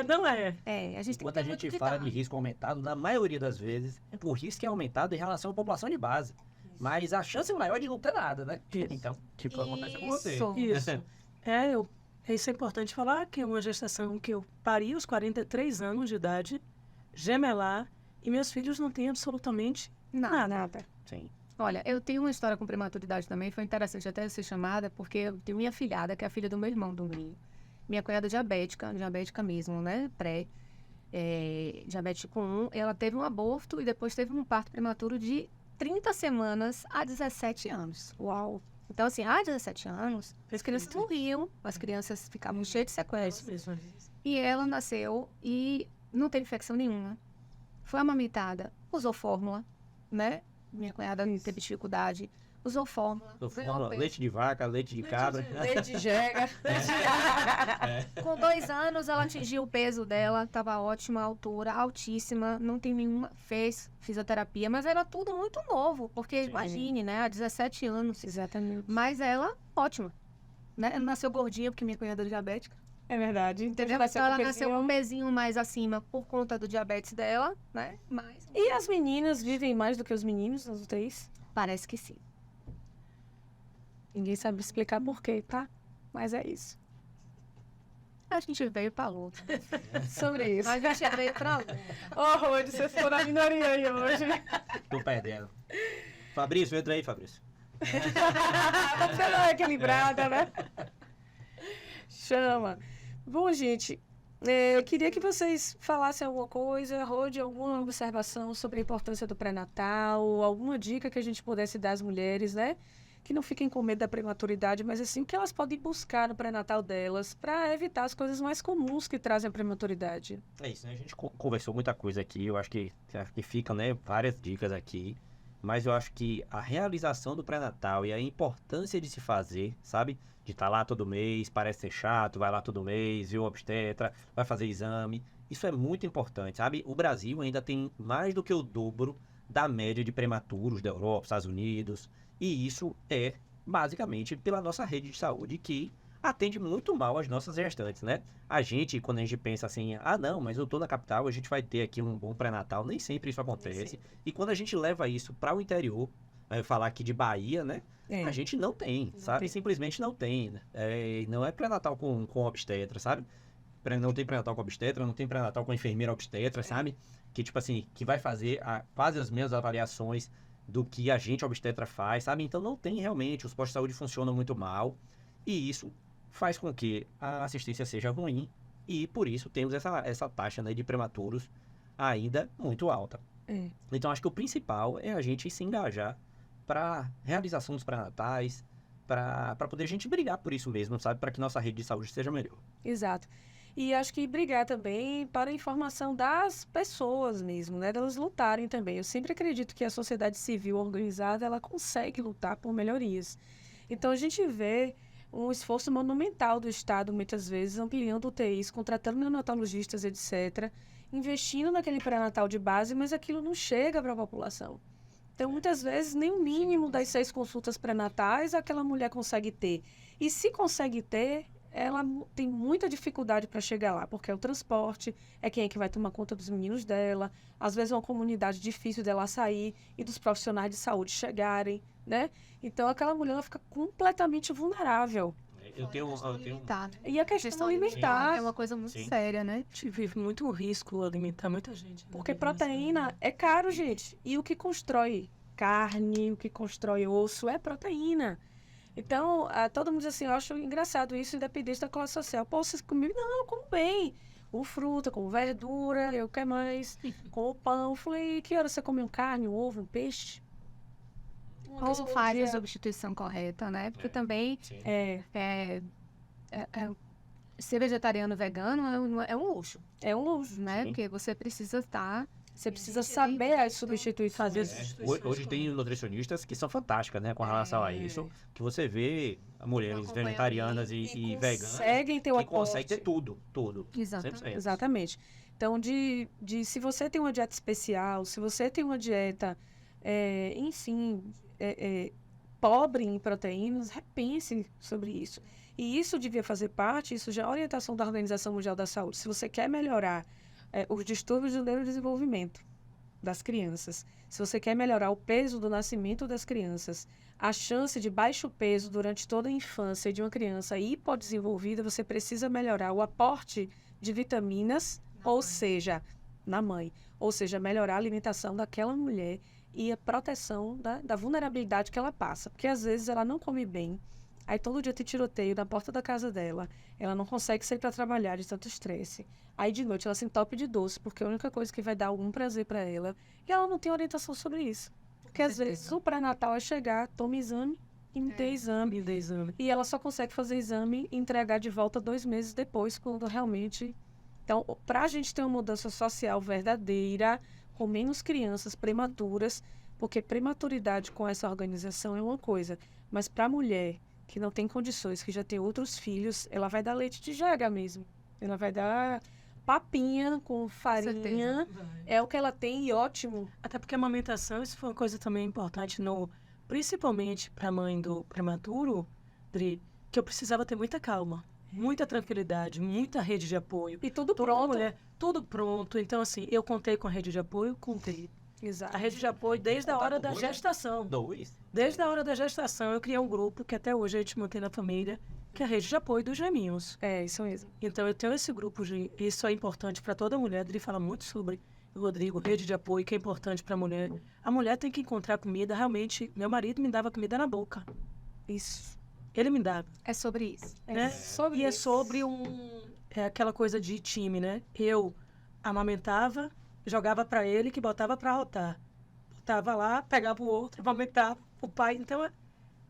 Speaker 3: Não é.
Speaker 4: A gente tem
Speaker 6: Quando
Speaker 4: que
Speaker 6: a
Speaker 4: ter
Speaker 6: gente
Speaker 4: muito
Speaker 6: fala
Speaker 4: cuidado.
Speaker 6: de risco aumentado, na maioria das vezes, o risco é aumentado em relação à população de base. Mas a chance maior é de não ter nada, né?
Speaker 3: Isso.
Speaker 6: Então, tipo, acontece com você.
Speaker 3: Isso. Isso é importante falar, que é uma gestação que eu pari aos 43 anos de idade, gemelar, e meus filhos não têm absolutamente
Speaker 1: Nada.
Speaker 6: Sim.
Speaker 4: Olha, eu tenho uma história com prematuridade também, foi interessante até ser chamada, porque eu tenho minha filhada, que é a filha do meu irmão, do Minho. Minha cunhada diabética mesmo, né? Diabetes tipo 1, ela teve um aborto e depois teve um parto prematuro de 30 semanas a 17 anos.
Speaker 1: Uau.
Speaker 4: Então, assim, há 17 anos, as crianças morriam, as crianças ficavam cheias de sequelas.
Speaker 3: mesmo.
Speaker 4: E ela nasceu e não teve infecção nenhuma. Foi amamentada, usou fórmula, né? Minha cunhada teve dificuldade, usou fórmula.
Speaker 6: Leite de vaca, leite de cabra.
Speaker 1: Leite de jega.
Speaker 4: Com 2 anos, ela atingiu o peso dela, estava ótima, a altura, altíssima, não tem nenhuma, fez fisioterapia, mas era tudo muito novo, porque imagine, né? Há 17 anos.
Speaker 1: Exatamente.
Speaker 4: Mas ela, ótima. Né? Ela nasceu gordinha, porque minha cunhada é diabética.
Speaker 1: É verdade.
Speaker 4: Entendeu? Então ela nasceu com um pezinho mais acima por conta do diabetes dela, né? Mas
Speaker 1: E as meninas vivem mais do que os meninos, as 3?
Speaker 4: parece que sim.
Speaker 1: Ninguém sabe explicar por quê, tá? Mas é isso.
Speaker 4: A gente veio pra luta.
Speaker 1: Sobre isso.
Speaker 4: A gente veio pra luta.
Speaker 1: Ô, Rode, vocês foram a minoria aí hoje.
Speaker 6: Tô perdendo. Fabrício, entra aí, Fabrício.
Speaker 1: Você não é equilibrada, né? Chama. Bom, gente, eu queria que vocês falassem alguma coisa, Rode, alguma observação sobre a importância do pré-natal, alguma dica que a gente pudesse dar às mulheres, né? Que não fiquem com medo da prematuridade, mas assim, o que elas podem buscar no pré-natal delas para evitar as coisas mais comuns que trazem a prematuridade.
Speaker 6: É isso, né? A gente conversou muita coisa aqui, eu acho que ficam, né, várias dicas aqui, mas eu acho que a realização do pré-natal e a importância de se fazer, sabe? De estar lá todo mês, parece ser chato, vai lá todo mês, viu o obstetra, vai fazer exame, isso é muito importante, sabe? O Brasil ainda tem mais do que o dobro da média de prematuros da Europa, Estados Unidos, e isso é basicamente pela nossa rede de saúde que atende muito mal as nossas gestantes, né? A gente, quando a gente pensa assim, não, mas eu tô na capital, a gente vai ter aqui um bom pré-natal, nem sempre isso acontece. E quando a gente leva isso para o interior, vai falar aqui de Bahia, né? A gente não tem, sabe? Simplesmente não tem. Né? Não é pré-natal com obstetra, sabe? Não tem pré-natal com obstetra, não tem pré-natal com enfermeira obstetra, sabe? Que, tipo assim, que vai fazer quase as mesmas avaliações do que a gente obstetra faz, sabe? Então não tem realmente, os postos de saúde funcionam muito mal e isso faz com que a assistência seja ruim e por isso temos essa taxa, né, de prematuros ainda muito alta. Então acho que o principal é a gente se engajar para realização dos pré-natais, para poder a gente brigar por isso mesmo, sabe? Para que nossa rede de saúde seja melhor.
Speaker 1: Exato. E acho que brigar também para a informação das pessoas mesmo, né? Delas lutarem também. Eu sempre acredito que a sociedade civil organizada, ela consegue lutar por melhorias. Então, a gente vê um esforço monumental do Estado, muitas vezes, ampliando UTIs, contratando neonatologistas, etc., investindo naquele pré-natal de base, mas aquilo não chega para a população. Então, muitas vezes, nem o mínimo das 6 consultas pré-natais aquela mulher consegue ter. E se consegue ter, ela tem muita dificuldade para chegar lá, porque é o transporte, é quem é que vai tomar conta dos meninos dela, às vezes é uma comunidade difícil dela sair e dos profissionais de saúde chegarem, né? Então, aquela mulher ela fica completamente vulnerável.
Speaker 6: Eu tenho
Speaker 4: Tá.
Speaker 1: E a questão alimentar,
Speaker 4: É uma coisa muito
Speaker 6: Sim.
Speaker 4: séria, né?
Speaker 3: A gente vive muito risco alimentar muita gente. né?
Speaker 1: porque proteína é caro, gente. E o que constrói carne, o que constrói osso é proteína. Então, todo mundo diz assim, eu acho engraçado isso, independente da classe social. Pô, vocês comigo? Não, eu como bem. com fruta, com verdura, eu quero mais, com o pão. Falei, que hora você comeu carne, um ovo, um peixe? Uma vez
Speaker 4: Ou
Speaker 1: por
Speaker 4: faz a
Speaker 1: dia.
Speaker 4: substituição correta, né? Porque também
Speaker 1: É,
Speaker 4: ser vegetariano e vegano é um luxo,
Speaker 1: é um luxo.
Speaker 4: né?
Speaker 6: Sim.
Speaker 4: Porque você precisa estar...
Speaker 1: Você precisa saber as substituições.
Speaker 3: Fazer
Speaker 6: É,
Speaker 3: substituições
Speaker 6: hoje tem nutricionistas que são fantásticas, né, com relação a isso, que você vê mulheres vegetarianas e veganas
Speaker 1: Conseguem ter o
Speaker 6: que conseguem ter
Speaker 1: aporte.
Speaker 6: tudo.
Speaker 4: Exatamente.
Speaker 6: 100%.
Speaker 1: Exatamente. Então, se você tem uma dieta especial, se você tem uma dieta, enfim, pobre em proteínas, repense sobre isso. E isso devia fazer parte, isso já é orientação da Organização Mundial da Saúde. Se você quer melhorar os distúrbios do neurodesenvolvimento das crianças, se você quer melhorar o peso do nascimento das crianças, a chance de baixo peso durante toda a infância de uma criança hipodesenvolvida, você precisa melhorar o aporte de vitaminas, na mãe, ou seja, melhorar a alimentação daquela mulher e a proteção da vulnerabilidade que ela passa, porque às vezes ela não come bem, aí todo dia tem tiroteio na porta da casa dela, ela não consegue sair para trabalhar de tanto estresse, aí de noite ela se entope de doce, porque é a única coisa que vai dar algum prazer para ela, e ela não tem orientação sobre isso, porque às vezes o pré-natal é chegar, toma exame e não tem exame,
Speaker 3: Me dê exame.
Speaker 1: e ela só consegue fazer exame e entregar de volta 2 meses depois, quando realmente... Então, para a gente ter uma mudança social verdadeira, com menos crianças prematuras, porque prematuridade com essa organização é uma coisa, mas para a mulher que não tem condições, que já tem outros filhos, ela vai dar leite de jega mesmo. Ela vai dar papinha com farinha, é o que ela tem e ótimo.
Speaker 3: Até porque a amamentação, isso foi uma coisa também importante, principalmente para a mãe do prematuro, Dri, que eu precisava ter muita calma, muita tranquilidade, muita rede de apoio.
Speaker 1: E tudo
Speaker 3: Toda
Speaker 1: pronto.
Speaker 3: mulher, tudo pronto. Então, assim, eu contei com a rede de apoio, contei.
Speaker 1: Exato.
Speaker 3: A rede de apoio desde a hora da
Speaker 2: Contato, né?
Speaker 3: gestação.
Speaker 6: 2.
Speaker 3: Desde a hora da gestação, eu criei um grupo que até hoje a gente mantém na família, que é a rede de apoio dos gêmeos.
Speaker 1: É, isso mesmo.
Speaker 3: Então, eu tenho esse grupo, isso é importante para toda mulher. A Adri fala muito sobre o Rodrigo, rede de apoio, que é importante para a mulher. A mulher tem que encontrar comida. Realmente, meu marido me dava comida na boca.
Speaker 1: Isso.
Speaker 3: Ele me dava.
Speaker 4: É sobre isso.
Speaker 3: Né?
Speaker 1: Sobre
Speaker 3: E é
Speaker 1: isso.
Speaker 3: sobre aquela coisa de time, né? Eu amamentava, jogava para ele, que botava para rotar. Botava lá, pegava o outro, amamentava o pai. Então,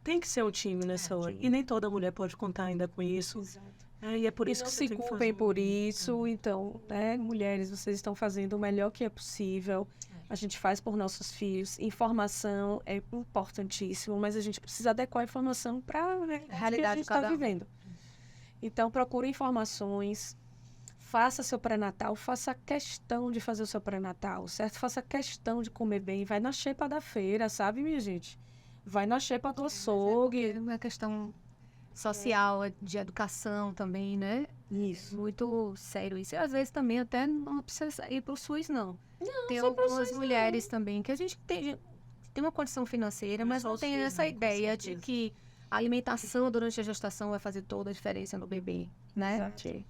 Speaker 3: tem que ser um time nessa hora. E nem toda mulher pode contar ainda com isso.
Speaker 1: Exato.
Speaker 3: E é por isso
Speaker 1: Não
Speaker 3: que
Speaker 1: se
Speaker 3: você tem que
Speaker 1: culpem
Speaker 3: fazer
Speaker 1: por isso. Então, né, mulheres, vocês estão fazendo o melhor que é possível. A gente faz por nossos filhos. Informação é importantíssimo, mas a gente precisa adequar a informação para a realidade que a
Speaker 4: realidade
Speaker 1: gente
Speaker 4: de cada
Speaker 1: está
Speaker 4: um.
Speaker 1: vivendo. Então, procure informações. Faça seu pré-natal, faça questão de fazer o seu pré-natal, certo? Faça questão de comer bem. Vai na xepa da feira, sabe, minha gente? Vai na xepa do açougue.
Speaker 4: É uma questão social, de educação também, né?
Speaker 1: Isso.
Speaker 4: Muito sério isso. E às vezes também até não precisa ir pro SUS, não. Tem
Speaker 1: só pro
Speaker 4: algumas
Speaker 1: SUS,
Speaker 4: mulheres também que a gente tem uma condição financeira, mas
Speaker 3: só
Speaker 4: não
Speaker 3: os
Speaker 4: tem
Speaker 3: filhos,
Speaker 4: essa
Speaker 3: né? Com
Speaker 4: ideia de
Speaker 3: certeza.
Speaker 4: que a alimentação durante a gestação vai fazer toda a diferença no bebê, né?
Speaker 1: Exato.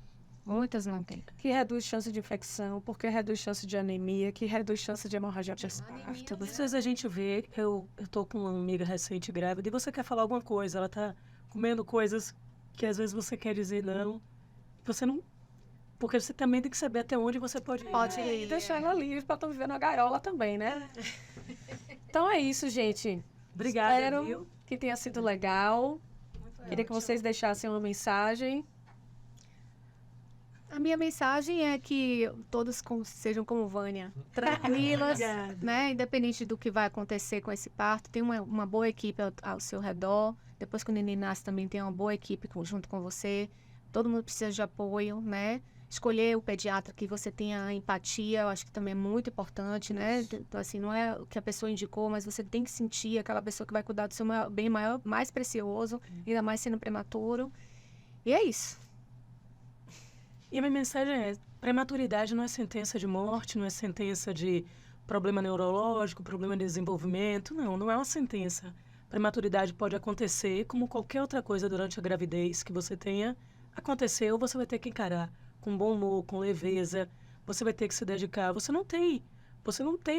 Speaker 4: Muitas não tem.
Speaker 1: Que reduz chance de infecção, porque reduz chance de anemia, que reduz chance de hemorragia pós-parto.
Speaker 3: Às vezes a gente vê, eu tô com uma amiga recente grávida e você quer falar alguma coisa, ela tá comendo coisas que às vezes você quer dizer não, você não, porque você também tem que saber até onde você pode ir.
Speaker 4: Pode
Speaker 1: E
Speaker 4: ir.
Speaker 1: deixar ela livre para estar vivendo a gaiola também, né? Então é isso, gente.
Speaker 3: Obrigada,
Speaker 1: Espero
Speaker 3: viu?
Speaker 1: que tenha sido legal. Queria que vocês deixassem uma mensagem.
Speaker 4: A minha mensagem é que todos sejam como Vânia, tranquilas,
Speaker 3: Obrigada.
Speaker 4: né? Independente do que vai acontecer com esse parto, tem uma boa equipe ao seu redor. Depois que o neném nasce, também tem uma boa equipe junto com você. Todo mundo precisa de apoio, né? Escolher o pediatra que você tenha empatia, eu acho que também é muito importante, né? Então, assim, não é o que a pessoa indicou, mas você tem que sentir aquela pessoa que vai cuidar do seu bem maior, mais precioso, ainda mais sendo prematuro. E é isso.
Speaker 3: E a minha mensagem é, prematuridade não é sentença de morte, não é sentença de problema neurológico, problema de desenvolvimento, não é uma sentença. Prematuridade pode acontecer como qualquer outra coisa durante a gravidez que você tenha. Aconteceu, você vai ter que encarar com bom humor, com leveza, você vai ter que se dedicar. Você não teve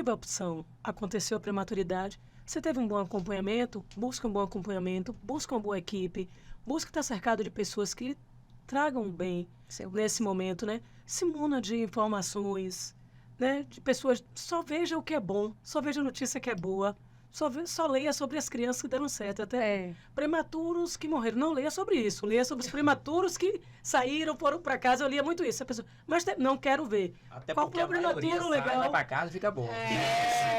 Speaker 3: a opção. Aconteceu a prematuridade, você teve um bom acompanhamento, busca um bom acompanhamento, busca uma boa equipe, busca estar cercado de pessoas que tragam um bem nesse momento, né? Se muna de informações, né? De pessoas, só veja o que é bom, só veja a notícia que é boa, só leia sobre as crianças que deram certo, até prematuros que morreram. Não leia sobre isso, leia sobre os prematuros que saíram, foram para casa. Eu lia muito isso. A pessoa, mas não quero ver.
Speaker 2: Até
Speaker 3: Qual
Speaker 2: porque a
Speaker 3: foi o
Speaker 2: maioria
Speaker 3: prematuro
Speaker 2: sai,
Speaker 3: legal?
Speaker 2: vai pra casa e fica bom.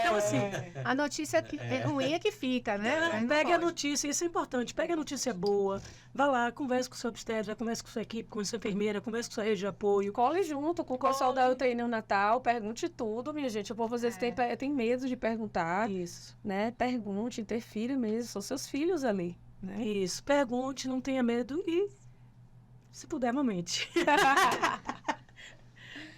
Speaker 3: Então, assim,
Speaker 4: A notícia ruim é que fica, né?
Speaker 3: pegue a notícia, isso é importante. Pegue a notícia boa, vá lá, converse com o seu obstetra, converse com sua equipe, com a sua enfermeira, converse com sua rede de apoio.
Speaker 1: Cole junto com o pessoal da UTI neonatal, pergunte tudo, minha gente. O povo às vezes tem medo de perguntar,
Speaker 3: Isso.
Speaker 1: né? Pergunte, interfira mesmo, são seus filhos ali, né?
Speaker 3: Isso. Pergunte, não tenha medo e, se puder, amamente.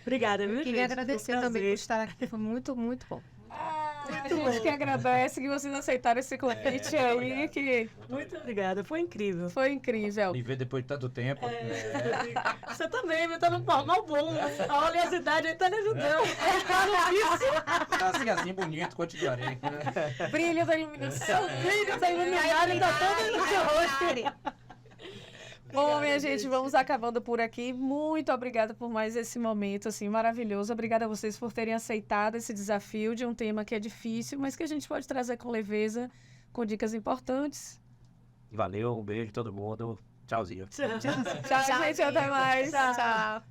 Speaker 3: Obrigada, viu, gente?
Speaker 4: Queria agradecer
Speaker 3: Foi um
Speaker 4: também por
Speaker 3: prazer.
Speaker 4: estar aqui, foi muito, muito bom.
Speaker 1: A gente que agradece que vocês aceitaram esse convite aí, que
Speaker 3: Muito obrigada, foi incrível.
Speaker 1: foi incrível.
Speaker 2: E ver depois de tanto tempo.
Speaker 3: Você também, tá no normal bom. A oleosidade aí tá lhe ajudando.
Speaker 2: Assim, bonito, continuarei.
Speaker 1: Brilho da iluminação, brilho da iluminação, ainda todo no seu rosto. Bom, minha gente, vamos acabando por aqui. Muito obrigada por mais esse momento, assim, maravilhoso. Obrigada a vocês por terem aceitado esse desafio de um tema que é difícil, mas que a gente pode trazer com leveza, com dicas importantes.
Speaker 6: Valeu, um beijo a todo mundo. Tchauzinho.
Speaker 1: Tchau, gente, até mais.
Speaker 4: Tchau.